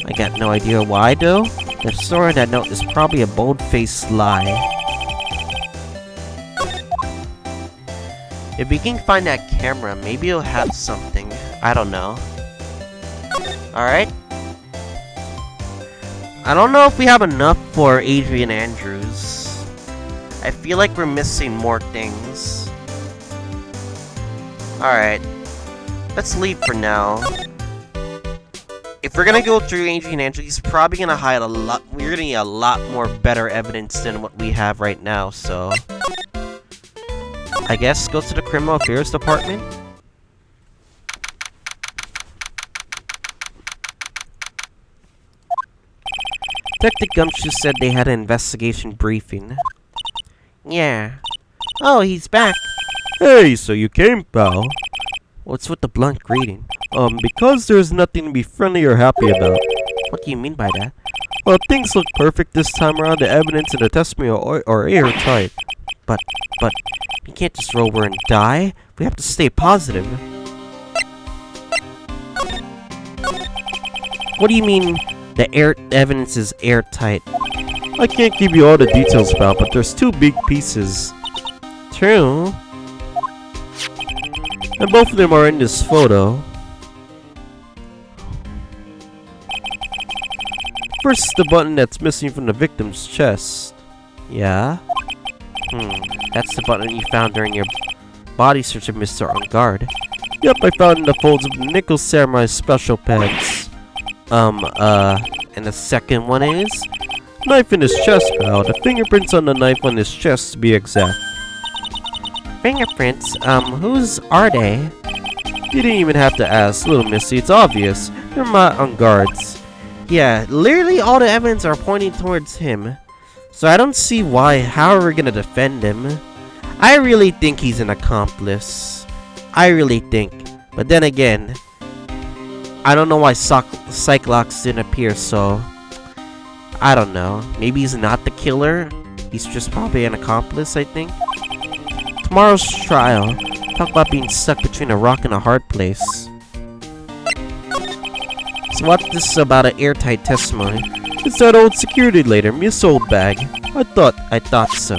Speaker 1: I got no idea why, though. The story of that note is probably a bold-faced lie. If we can find that camera, maybe it'll have something. I don't know. Alright. I don't know if we have enough for Adrian Andrews. I feel like we're missing more things. Alright. Let's leave for now. If we're gonna go through Adrian Andrews, he's probably gonna hide a lot. We're gonna need a lot more better evidence than what we have right now, so... I guess go to the Criminal Affairs Department? Detective Gumshoe said they had an investigation briefing. Yeah. Oh, he's back.
Speaker 3: Hey, so you came, pal.
Speaker 1: What's with the blunt greeting?
Speaker 3: Because there's nothing to be friendly or happy about.
Speaker 1: What do you mean by that?
Speaker 3: Well, things look perfect this time around. The evidence and the testimony are airtight.
Speaker 1: But, we can't just roll over and die. We have to stay positive. What do you mean the evidence is airtight?
Speaker 3: I can't give you all the details, pal, but there's two big pieces.
Speaker 1: True.
Speaker 3: And both of them are in this photo. First, the button that's missing from the victim's chest.
Speaker 1: Yeah? That's the button you found during your body search of Mr. On Guard.
Speaker 3: Yep, I found in the folds of Nickel Samurai's special pants.
Speaker 1: And the second one is?
Speaker 3: Knife in his chest, pal. The fingerprints on the knife on his chest, to be exact.
Speaker 1: Fingerprints? Whose are they?
Speaker 3: You didn't even have to ask, little missy. It's obvious. They're not On Guard's.
Speaker 1: Yeah, literally all the evidence are pointing towards him. So I don't see how are we gonna defend him? I really think he's an accomplice. I really think. But then again, I don't know why Cyclops didn't appear, so... I don't know. Maybe he's not the killer. He's just probably an accomplice, I think. Tomorrow's trial. Talk about being stuck between a rock and a hard place. So what's this about an airtight testimony?
Speaker 3: It's that old security lady, Miss Old Bag. I thought so.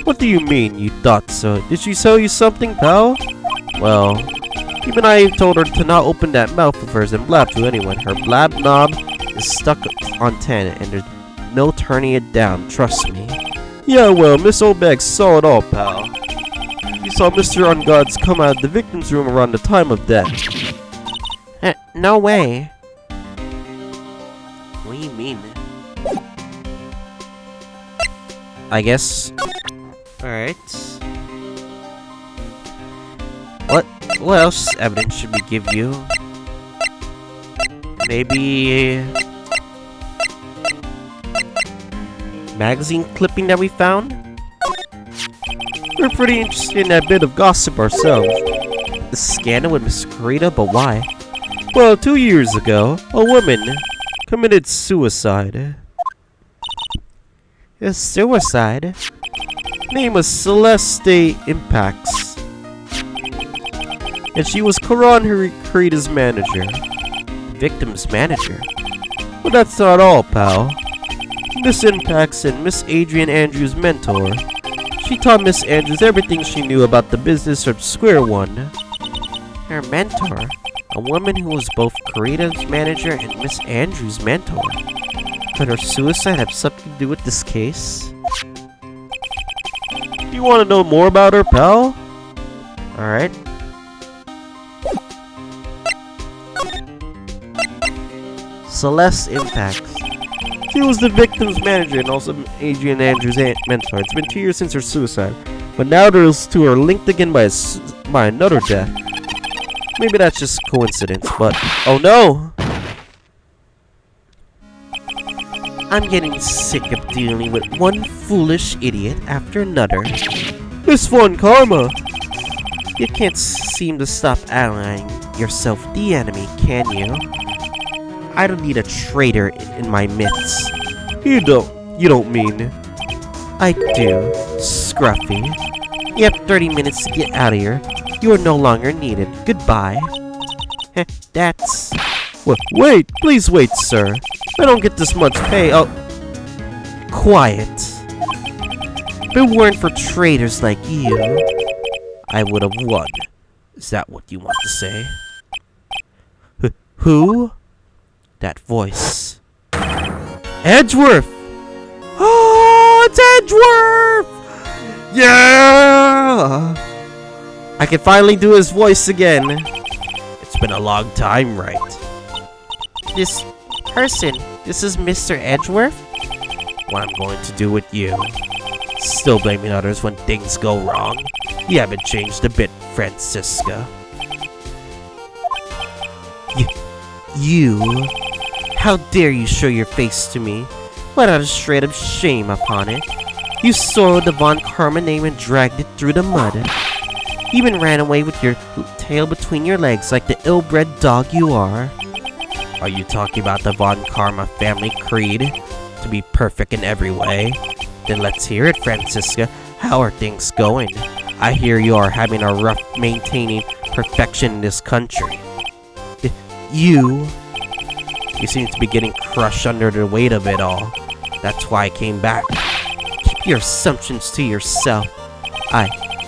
Speaker 3: What do you mean, you thought so? Did she tell you something, pal?
Speaker 1: Well, even I told her to not open that mouth of hers and blab to anyone. Her blab knob is stuck on 10 and there's no turning it down, trust me.
Speaker 3: Yeah, well, Miss Old Bag saw it all, pal. You saw Mr. Ungods come out of the victim's room around the time of death.
Speaker 1: No way. What do you mean? I guess. Alright. What else evidence should we give you? Maybe magazine clipping that we found?
Speaker 3: We're pretty interested in that bit of gossip ourselves.
Speaker 1: The scandal with Miss Karita, but why?
Speaker 3: Well, 2 years ago, a woman committed suicide.
Speaker 1: A suicide?
Speaker 3: Name was Celeste Impacts. And she was Karan Karita's manager.
Speaker 1: Victim's manager?
Speaker 3: But that's not all, pal. Miss Impacts and Miss Adrian Andrews' mentor. She taught Miss Andrews everything she knew about the business from square one.
Speaker 1: Her mentor? A woman who was both Karita's manager and Miss Andrews' mentor. Could her suicide have something to do with this case?
Speaker 3: You want to know more about her, pal?
Speaker 1: Alright. Celeste Impacts.
Speaker 3: She was the victim's manager and also Adrian Andrews' mentor. It's been 2 years since her suicide, but now those two are linked again by another death. Maybe that's just coincidence, but oh no!
Speaker 1: I'm getting sick of dealing with one foolish idiot after another.
Speaker 3: Miss Von Karma!
Speaker 1: You can't seem to stop allying yourself with the enemy, can you? I don't need a traitor in my midst.
Speaker 3: You don't mean...
Speaker 1: I do, Scruffy. You have 30 minutes to get out of here. You are no longer needed. Goodbye. That's...
Speaker 3: Wait, please wait, sir. I don't get this much pay. Oh,
Speaker 1: quiet. If it weren't for traitors like you, I would have won. Is that what you want to say? Who? That voice.
Speaker 3: Edgeworth!
Speaker 1: Oh, it's Edgeworth!
Speaker 3: Yeah!
Speaker 1: I can finally do his voice again. It's been a long time, Wright. This person, this is Mr. Edgeworth? What I'm going to do with you. Still blaming others when things go wrong. You haven't changed a bit, Francisca. You? How dare you show your face to me without a shred of shame upon it? You soiled the Von Karma name and dragged it through the mud. You even ran away with your tail between your legs like the ill-bred dog you are. Are you talking about the Von Karma family creed? To be perfect in every way? Then let's hear it, Francisca. How are things going? I hear you are having a rough maintaining perfection in this country. You seem to be getting crushed under the weight of it all. That's why I came back. Keep your assumptions to yourself.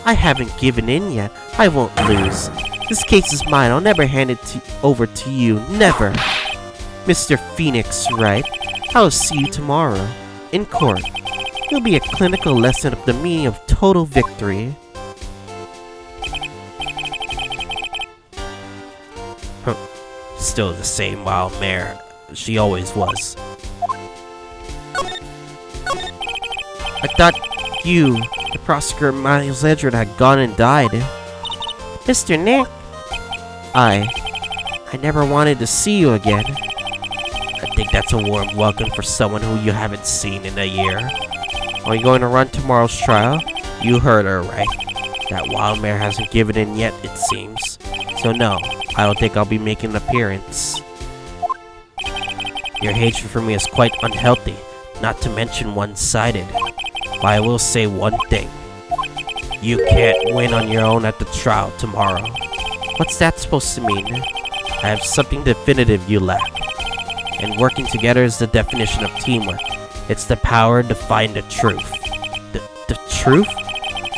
Speaker 1: I haven't given in yet. I won't lose. This case is mine. I'll never hand it over to you. Never. Mr. Phoenix, Wright. I'll see you tomorrow. In court. It'll be a clinical lesson of the meaning of total victory. Still the same wild mare she always was. I thought you, the prosecutor Miles Edgeworth, had gone and died. Mr. Nick, I never wanted to see you again. I think that's a warm welcome for someone who you haven't seen in a year. Are you going to run tomorrow's trial? You heard her, right? That wild mare hasn't given in yet, it seems. So no, I don't think I'll be making an appearance. Your hatred for me is quite unhealthy, not to mention one-sided. But I will say one thing. You can't win on your own at the trial tomorrow. What's that supposed to mean? I have something definitive you lack. And working together is the definition of teamwork. It's the power to find the truth. The truth?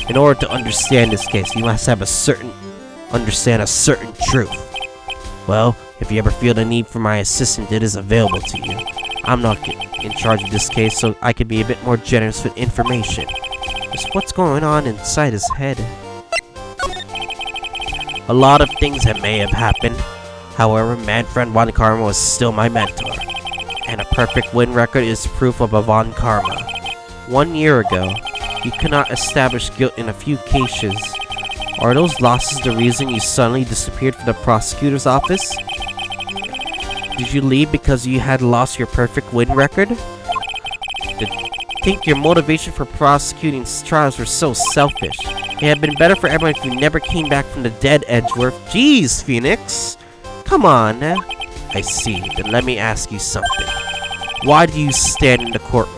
Speaker 1: In order to understand this case, you must understand a certain truth. Well, if you ever feel the need for my assistance, it is available to you. I'm not in charge of this case, so I can be a bit more generous with information. Just what's going on inside his head? A lot of things that may have happened. However, Manfred von Karma was still my mentor. And a perfect win record is proof of a von Karma. 1 year ago, you could not establish guilt in a few cases. Are those losses the reason you suddenly disappeared from the prosecutor's office? Did you leave because you had lost your perfect win record? I think your motivation for prosecuting trials were so selfish. It had been better for everyone if you never came back from the dead, Edgeworth. Jeez, Phoenix! Come on. I see. Then let me ask you something. Why do you stand in the courtroom?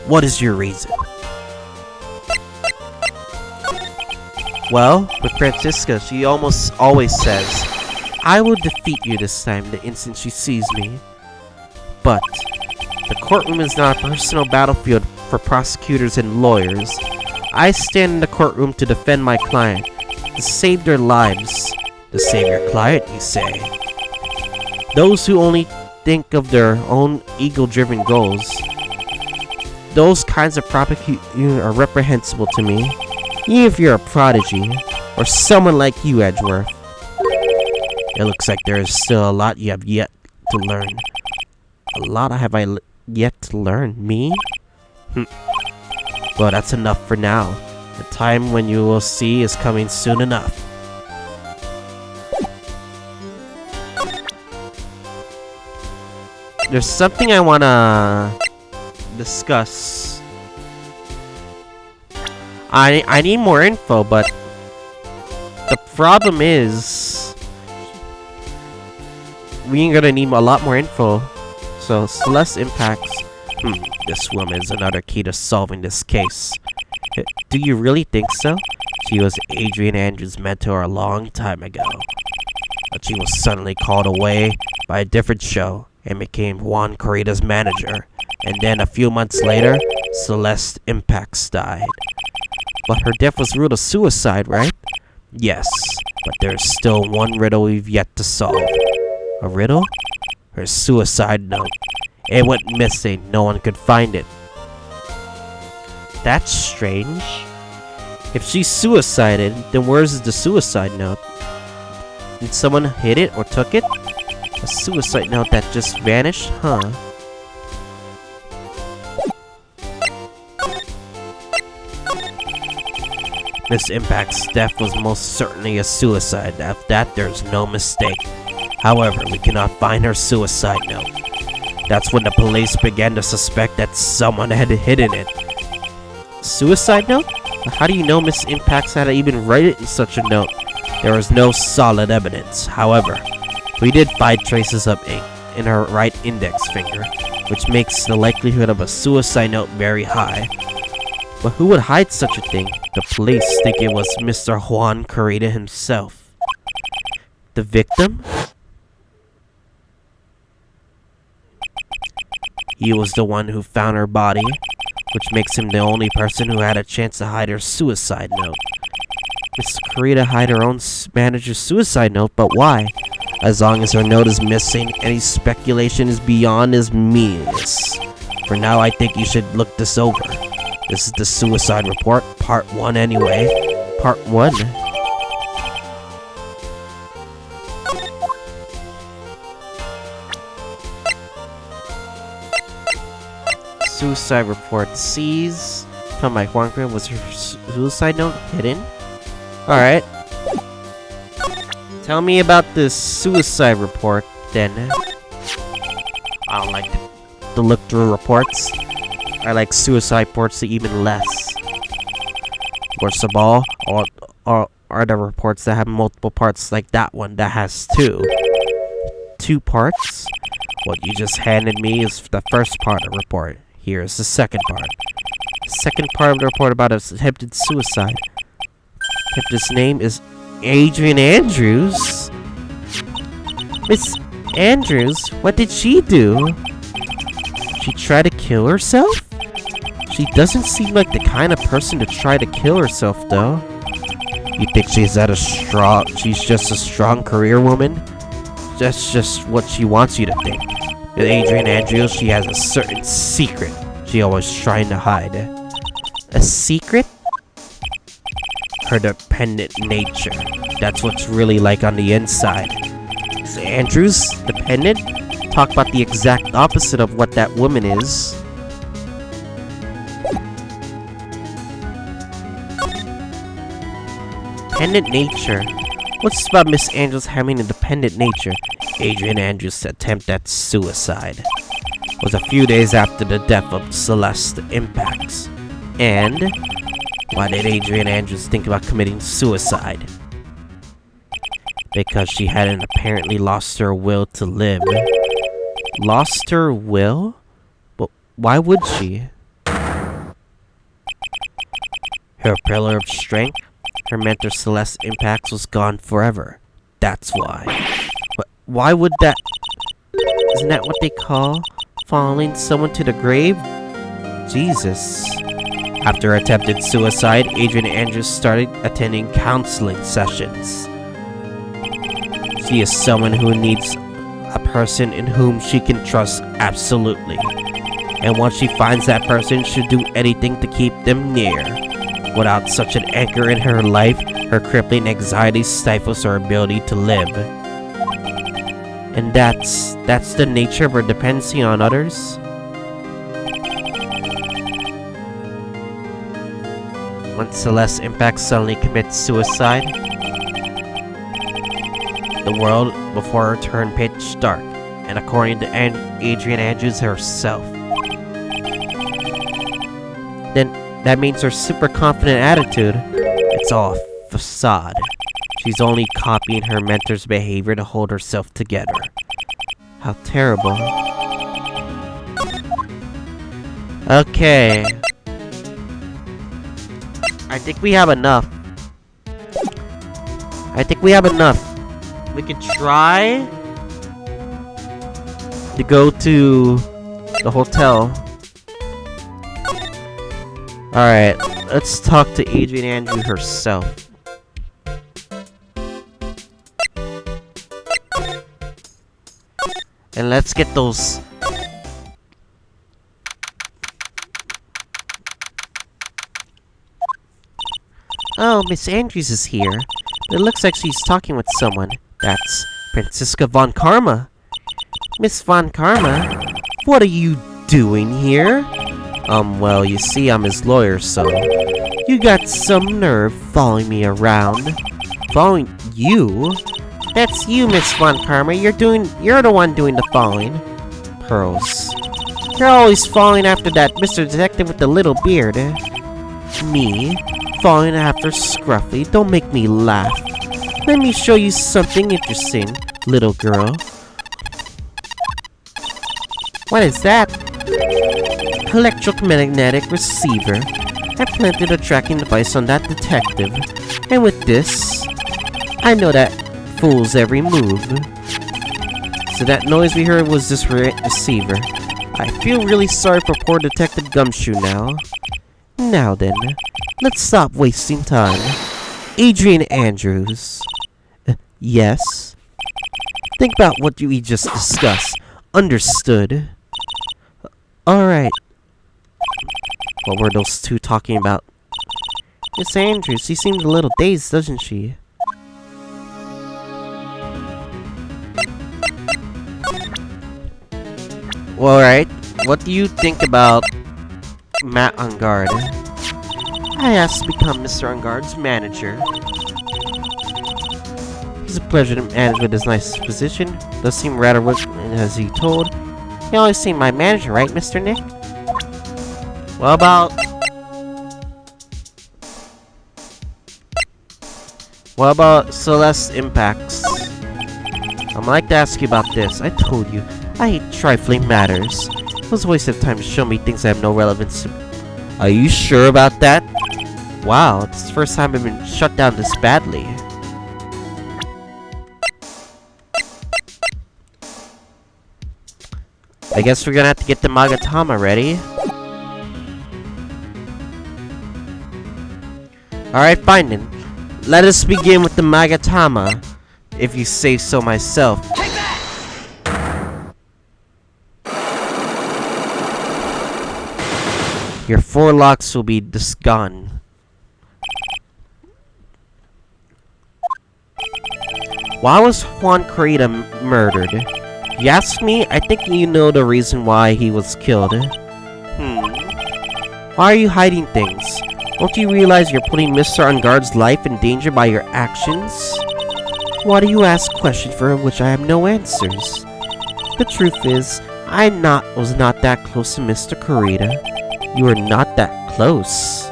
Speaker 1: What is your reason? Well, with Francisca, she almost always says, I will defeat you this time the instant she sees me. But the courtroom is not a personal battlefield for prosecutors and lawyers. I stand in the courtroom to defend my client, to save their lives. To save your client, you say? Those who only think of their own ego-driven goals, those kinds of prosecution are reprehensible to me, even if you're a prodigy, or someone like you, Edgeworth. It looks like there is still a lot you have yet to learn. A lot have I yet to learn? Me? Well, that's enough for now. The time when you will see is coming soon enough. There's something I wanna discuss. I need more info, but the problem is we're gonna need a lot more info. So Celeste impacts. This woman is another key to solving this case. Do you really think so? She was Adrian Andrews' mentor a long time ago, but she was suddenly called away by a different show and became Juan Corrida's manager. And then a few months later, Celeste Impacts died. But her death was ruled a suicide, right? Yes, but there's still one riddle we've yet to solve. A riddle? Her suicide note. It went missing. No one could find it. That's strange. If she suicided, then where's the suicide note? Did someone hid it or took it? A suicide note that just vanished? Huh. Miss Impact's death was most certainly a suicide. Of that, there's no mistake. However, we cannot find her suicide note. That's when the police began to suspect that someone had hidden it. Suicide note? How do you know Miss Impacts had to even write it in such a note? There was no solid evidence. However, we did find traces of ink in her right index finger, which makes the likelihood of a suicide note very high. But who would hide such a thing? The police think it was Mr. Juan Corrida himself. The victim? He was the one who found her body, which makes him the only person who had a chance to hide her suicide note. Miss Corrida hid her own manager's suicide note, but why? As long as her note is missing, any speculation is beyond his meaningless. For now, I think you should look this over. This is the suicide report, part 1 anyway. Part 1? Suicide report seized from my Juan Corrida. Was her suicide note hidden? Alright. Tell me about this suicide report, then. I don't like to look through reports. I like suicide reports even less. Worst of all, are the reports that have multiple parts like that one that has 2. 2 parts? What you just handed me is the first part of the report. Here is the second part. The second part of the report about attempted suicide. If his name is Adrian Andrews. Miss
Speaker 2: Andrews? What did she do? She tried to kill herself? She doesn't seem like the kind of person to try to kill herself, though. You think she's just a strong career woman? That's just what she wants you to think. With Adrian Andrews, she has a certain secret she always trying to hide. A secret? Her dependent nature. That's what's really like on the inside. Is Andrews dependent? Talk about the exact opposite of what that woman is. Dependent nature. What's this about Miss Andrews having a dependent nature? Adrian Andrews' attempt at suicide was a few days after the death of Celeste Impacts. And why did Adrian Andrews think about committing suicide? Because she hadn't apparently lost her will to live. Lost her will? But why would she? Her pillar of strength? Her mentor Celeste Impacts was gone forever. That's why. But why would that... Isn't that what they call following someone to the grave? Jesus. After attempted suicide, Adrian Andrews started attending counseling sessions. She is someone who needs a person in whom she can trust absolutely. And once she finds that person, she'll do anything to keep them near. Without such an anchor in her life, her crippling anxiety stifles her ability to live. And that's the nature of her dependency on others? When Celeste Impact suddenly commits suicide, the world before her turned pitch dark, and according to Adrian Andrews herself. Then that means her super confident attitude, it's all a facade. She's only copying her mentor's behavior to hold herself together. How terrible. Okay. I think we have enough. We could try to go to the hotel. Alright, let's talk to Adrian Andrews herself. And let's get those... Oh, Miss Andrews is here. It looks like she's talking with someone. That's Francisca Von Karma. Miss Von Karma? What are you doing here? Well, you see, I'm his lawyer, so... You got some nerve following me around. Following you? That's you, Miss Von Karma. You're the one doing the following. Pearls. You're always following after that Mr. Detective with the little beard. Me? Following after Scruffy? Don't make me laugh. Let me show you something interesting, little girl. What is that? Electromagnetic receiver. I planted a tracking device on that detective. And with this, I know that fool's every move. So that noise we heard was this receiver. I feel really sorry for poor Detective Gumshoe now. Now then, let's stop wasting time. Adrian Andrews. Yes? Think about what we just discussed. Understood. Alright. What were those two talking about? Miss Andrews, she seemed a little dazed, doesn't she? Well, alright. What do you think about Matt on guard? I asked to become Mr. Unguard's manager. It's a pleasure to manage with his nice position. Does seem rather what as he told. You always seem my manager, right, Mr. Nick? What about Celeste Impacts? I'd like to ask you about this. I told you, I hate trifling matters. It was a waste of time to show me things that have no relevance to... Are you sure about that? Wow, it's the first time I've been shut down this badly.
Speaker 1: I guess we're gonna have to get the Magatama ready. Alright, fine then. Let us begin with the Magatama, if you say so myself. Your 4 locks will be gone. Why was Juan Carita murdered? If you ask me, I think you know the reason why he was killed. Why are you hiding things? Don't you realize you're putting Mr. Unguard's life in danger by your actions? Why do you ask questions for which I have no answers? The truth is, I was not that close to Mr. Carita. You were not that close.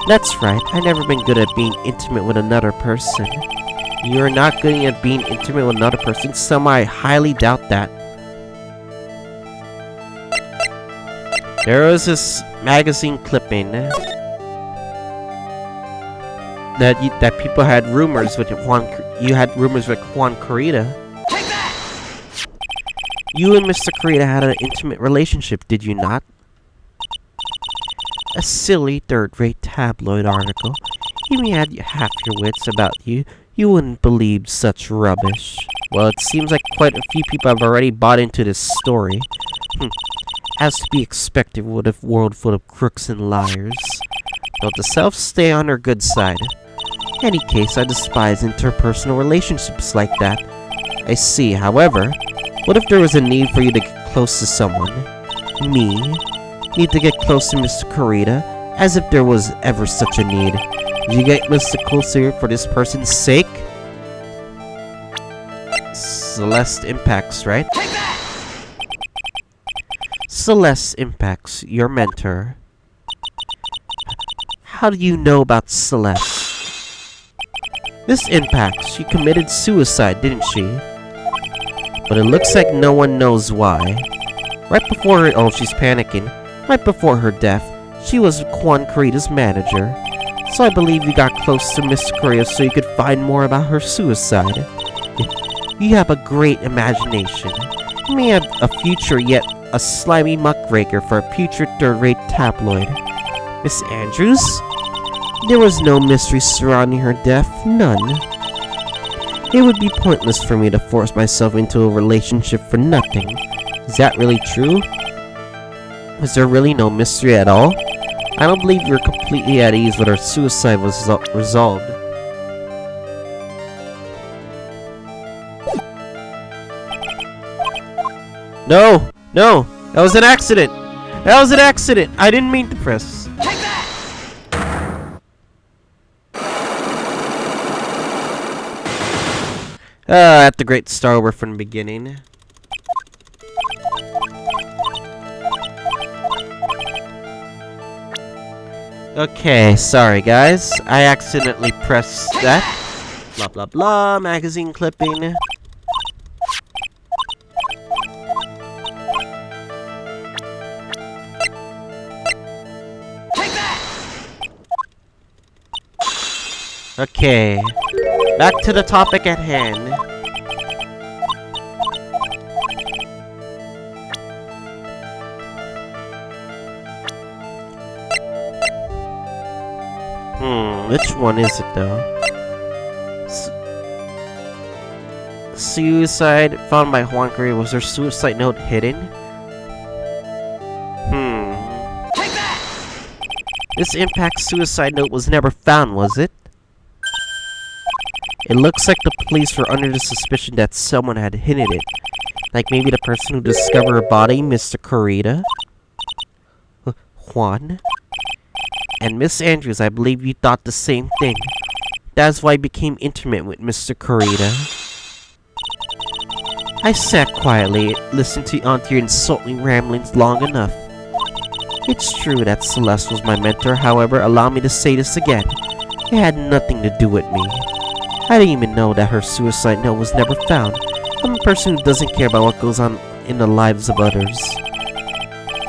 Speaker 1: That's right, I've never been good at being intimate with another person. You're not good at being intimate with another person, so I highly doubt that. There was this magazine clipping that people had rumors with Juan. You had rumors with Juan Carita. You and Mr. Carita had an intimate relationship, did you not? A silly third-rate tabloid article. Even if you had half your wits about you, you wouldn't believe such rubbish. Well, it seems like quite a few people have already bought into this story. As to be expected with a world full of crooks and liars. Note to self, stay on her good side. In any case, I despise interpersonal relationships like that. I see, however, what if there was a need for you to get close to someone? Me? Need to get close to Mr. Carita? As if there was ever such a need. Did you get Mr. closer for this person's sake? Celeste Impacts, right? Celeste Impacts, your mentor. How do you know about Celeste? This Impacts, she committed suicide, didn't she? But it looks like no one knows why. Right before her— oh, she's panicking. Right before her death, she was Juan Carita's manager. So I believe you got close to Miss Carita so you could find more about her suicide. You have a great imagination. You may have a future, yet a slimy muckraker for a putrid third-rate tabloid. Miss Andrews? There was no mystery surrounding her death, none. It would be pointless for me to force myself into a relationship for nothing. Is that really true? Was there really no mystery at all? I don't believe you were completely at ease when her suicide was resolved. No! No! That was an accident! That was an accident! I didn't mean to press. I have to great start over from the beginning. Okay, sorry guys. I accidentally pressed that. Blah blah blah, magazine clipping. Okay, back to the topic at hand. Which one is it though? Suicide found by Juan Carita. Was her suicide note hidden? This Impact suicide note was never found, was it? It looks like the police were under the suspicion that someone had hidden it. Like maybe the person who discovered her body, Mr. Carita? Juan? And Miss Andrews, I believe you thought the same thing. That's why I became intimate with Mr. Carita. I sat quietly, listened to your insulting ramblings long enough. It's true that Celeste was my mentor, however, allow me to say this again. It had nothing to do with me. I didn't even know that her suicide note was never found. I'm a person who doesn't care about what goes on in the lives of others.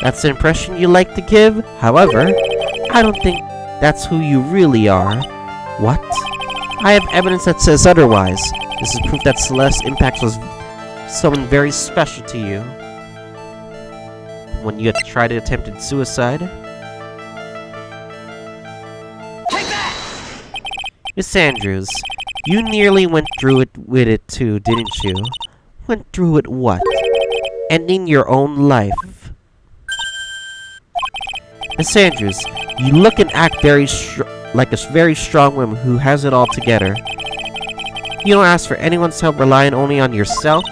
Speaker 1: That's the impression you like to give? However, I don't think that's who you really are. What? I have evidence that says otherwise. This is proof that Celeste Impact was someone very special to you. when you tried attempted suicide?
Speaker 4: Take that!
Speaker 1: Miss Andrews, you nearly went through it with it too, didn't you? Went through it what? Ending your own life. Miss Andrews, you look and act like a very strong woman who has it all together. You don't ask for anyone's help, relying only on yourself?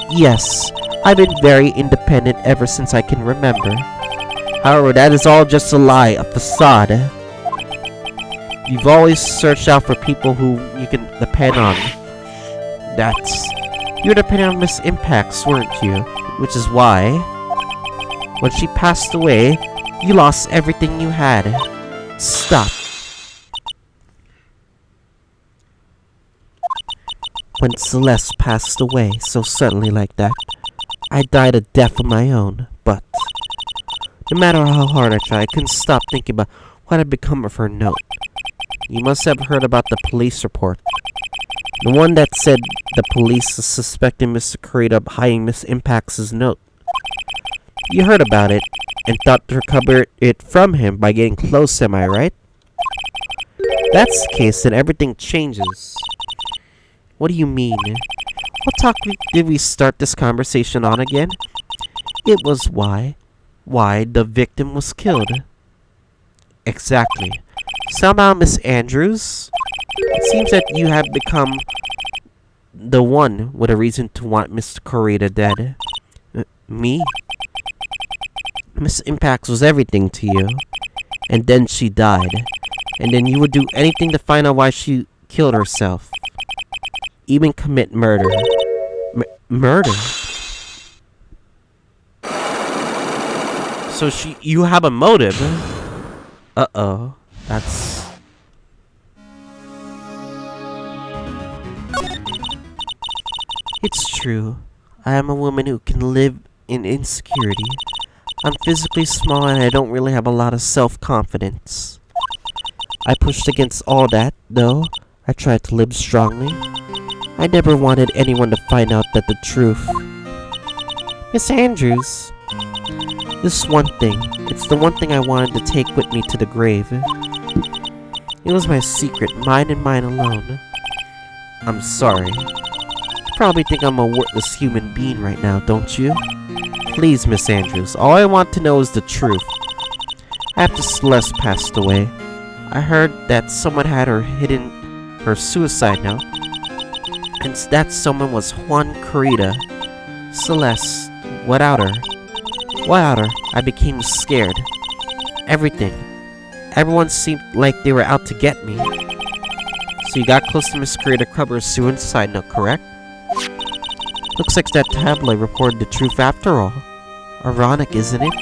Speaker 1: Yes, I've been very independent ever since I can remember. However, that is all just a lie, a facade. You've always searched out for people who you can depend on. You were dependent on Miss Impacts, weren't you? Which is why, when she passed away, you lost everything you had. Stop. When Celeste passed away so suddenly like that, I died a death of my own, but no matter how hard I tried, I couldn't stop thinking about what had become of her note. You must have heard about the police report. The one that said the police suspected Mr. Kurita of hiding Miss Impacts' note. You heard about it and thought to recover it from him by getting close, am I right? If that's the case, then everything changes. What do you mean? What topic did we start this conversation on again? It was why the victim was killed. Exactly. Somehow, Miss Andrews, it seems that you have become the one with a reason to want Mr. Kurita dead. Me? Miss Impacts was everything to you. And then she died. And then you would do anything to find out why she killed herself. Even commit murder. Murder? So you have a motive? Uh-oh. That's... It's true. I am a woman who can live in insecurity. I'm physically small and I don't really have a lot of self-confidence. I pushed against all that, though. I tried to live strongly. I never wanted anyone to find out that the truth. Miss Andrews, this one thing. It's the one thing I wanted to take with me to the grave. It was my secret, mine and mine alone. I'm sorry. You probably think I'm a worthless human being right now, don't you? Please, Miss Andrews, all I want to know is the truth. After Celeste passed away, I heard that someone had her suicide note. And that someone was Juan Kurita. Celeste, without her, I became scared. Everything. Everyone seemed like they were out to get me. So you got close to Miss Kurita to cover her suicide note, correct? Looks like that tabloid reported the truth after all. Ironic, isn't it?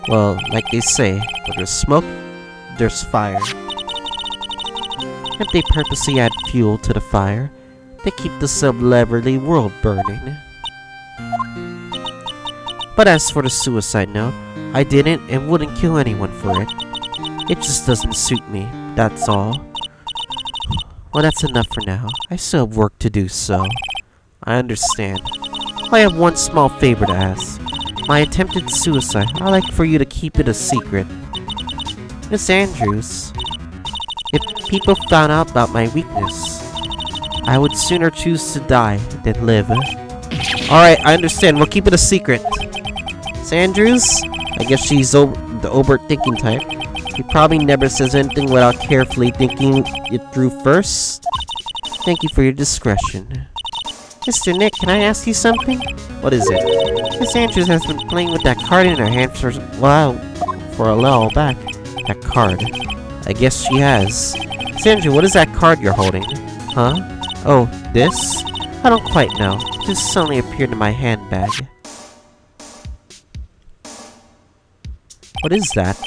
Speaker 1: Well, like they say, where there's smoke, there's fire. If they purposely add fuel to the fire, they keep the celebrity world burning. But as for the suicide note, I didn't and wouldn't kill anyone for it. It just doesn't suit me, that's all. Well, that's enough for now. I still have work to do, so... I understand. I have one small favor to ask. My attempted suicide, I'd like for you to keep it a secret. Miss Andrews, if people found out about my weakness, I would sooner choose to die than live. Alright, I understand. We'll keep it a secret. Miss Andrews? I guess she's the overthinking type. She probably never says anything without carefully thinking it through first. Thank you for your discretion. Mr. Nick, can I ask you something? What is it? Miss Andrews has been playing with that card in her hand for a while back. That card. I guess she has. Miss Andrews, what is that card you're holding? Huh? Oh, this? I don't quite know. It just suddenly appeared in my handbag. What is that?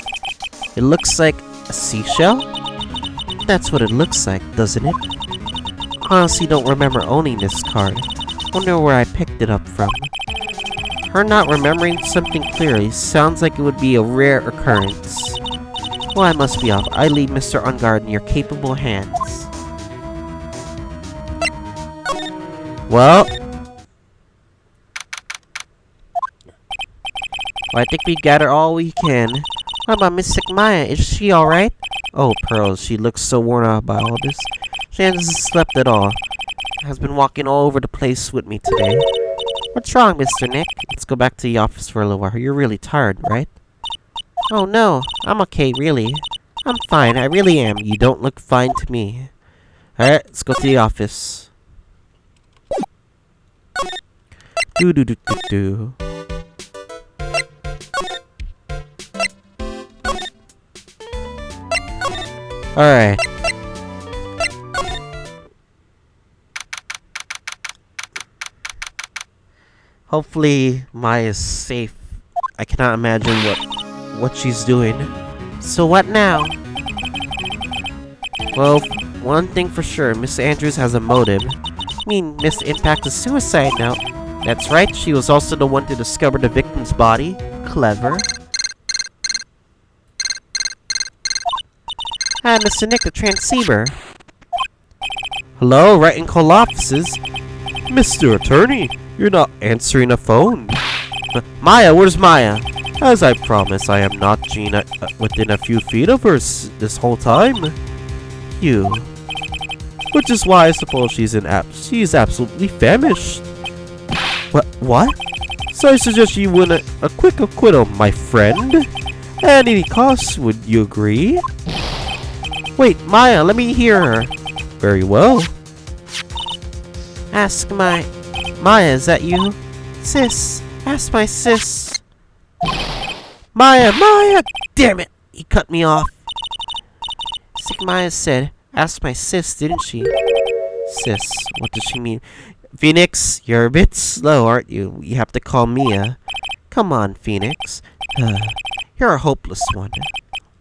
Speaker 1: It looks like a seashell? That's what it looks like, doesn't it? Honestly, don't remember owning this card. Wonder where I picked it up from. Her not remembering something clearly sounds like it would be a rare occurrence. Well, I must be off. I leave Mr. Ungard in your capable hands. Well, Well, I think we gather all we can. What about Mystic Maya? Is she alright? Oh, Pearls, she looks so worn out by all this. She hasn't slept at all. Has been walking all over the place with me today. What's wrong, Mr. Nick? Let's go back to the office for a little while. You're really tired, right? Oh, no. I'm okay, really. I'm fine. I really am. You don't look fine to me. Alright, let's go to the office. Do. Alright. Hopefully Maya's safe. I cannot imagine what she's doing. So what now? Well, one thing for sure, Miss Andrews has a motive. I mean, Miss Impact is suicide now. That's right, she was also the one to discover the victim's body. Clever. Hi, Mr. Nick, the transceiver.
Speaker 3: Hello, Wright and Cole offices. Mr. Attorney, you're not answering a phone.
Speaker 1: Maya, where's Maya?
Speaker 3: As I promised, I am not Gina within a few feet of her this whole time.
Speaker 1: You.
Speaker 3: Which is why I suppose she's absolutely famished. What? So I suggest you win a quick acquittal, my friend. At any cost, would you agree?
Speaker 1: Wait, Maya, let me hear her.
Speaker 3: Very well.
Speaker 1: Ask Maya, is that you? Sis, ask my sis. Maya! Damn it! He cut me off. Sick Maya said, ask my sis, didn't she? Sis, what does she mean? Phoenix, you're a bit slow, aren't you? You have to call Mia. Come on, Phoenix. You're a hopeless one.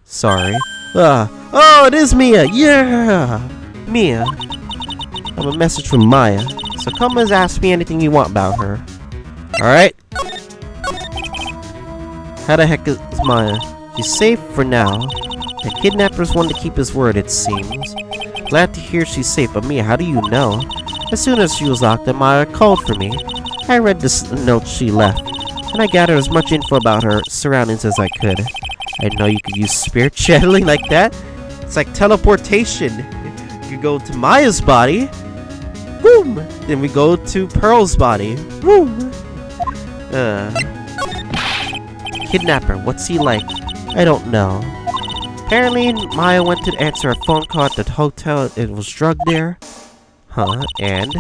Speaker 1: Sorry. Oh, it is Mia! Yeah! Mia. I have a message from Maya. So come and ask me anything you want about her. Alright? How the heck is Maya? She's safe for now. The kidnapper's one to keep his word, it seems. Glad to hear she's safe, but Mia, how do you know? As soon as she was locked up, Maya called for me. I read this note she left, and I gathered as much info about her surroundings as I could. I know you could use spirit channeling like that. It's like teleportation. You could go to Maya's body. Boom! Then we go to Pearl's body. Boom! Kidnapper, what's he like? I don't know. Apparently, Maya went to answer a phone call at the hotel and was drugged there. Huh, and?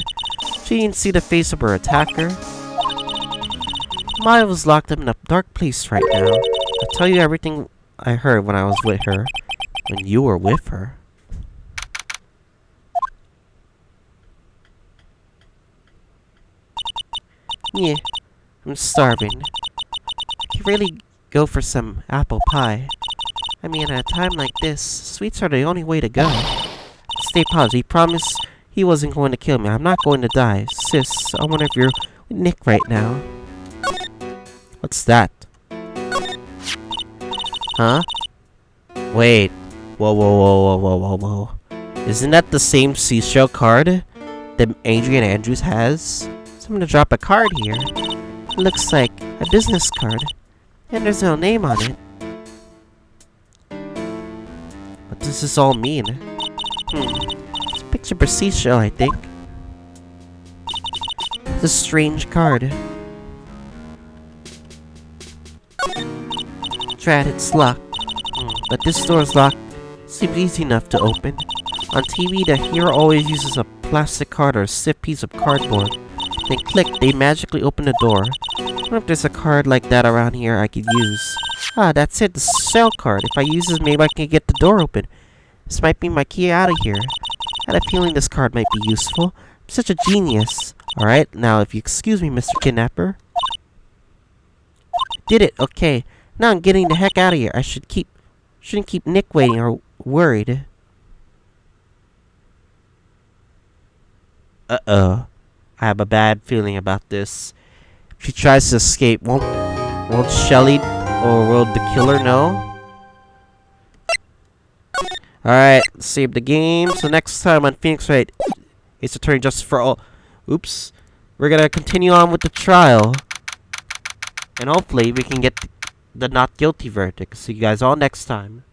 Speaker 1: She didn't see the face of her attacker. Maya was locked up in a dark place right now. I'll tell you everything I heard when I was with her. When you were with her. Yeah, I'm starving. I could really go for some apple pie. I mean, at a time like this, sweets are the only way to go. Stay positive. He promised he wasn't going to kill me. I'm not going to die. Sis, I wonder if you're with Nick right now. What's that? Huh? Wait. Whoa. Isn't that the same seashell card that Adrian Andrews has? So I'm gonna drop a card here. It looks like a business card. And there's no name on it. What does this all mean? It's a picture of a seashell, I think. It's a strange card. Drat, it's locked. But this door's locked. Seems easy enough to open. On TV, the hero always uses a plastic card or a stiff piece of cardboard. Then click, they magically open the door. I wonder if there's a card like that around here I could use. Ah, that's it, the shell card. If I use this, maybe I can get the door open. This might be my key out of here. I had a feeling this card might be useful. I'm such a genius. Alright, now if you excuse me, Mr. Kidnapper. Did it, okay. Now I'm getting the heck out of here. I shouldn't keep Nick waiting or worried. Uh-oh. I have a bad feeling about this. If she tries to escape, won't Shelly or will the killer know? Alright, let's save the game. So next time on Phoenix Wright, it's Attorney Justice for All. Oops. We're gonna continue on with the trial. And hopefully we can get the not guilty verdict. See you guys all next time.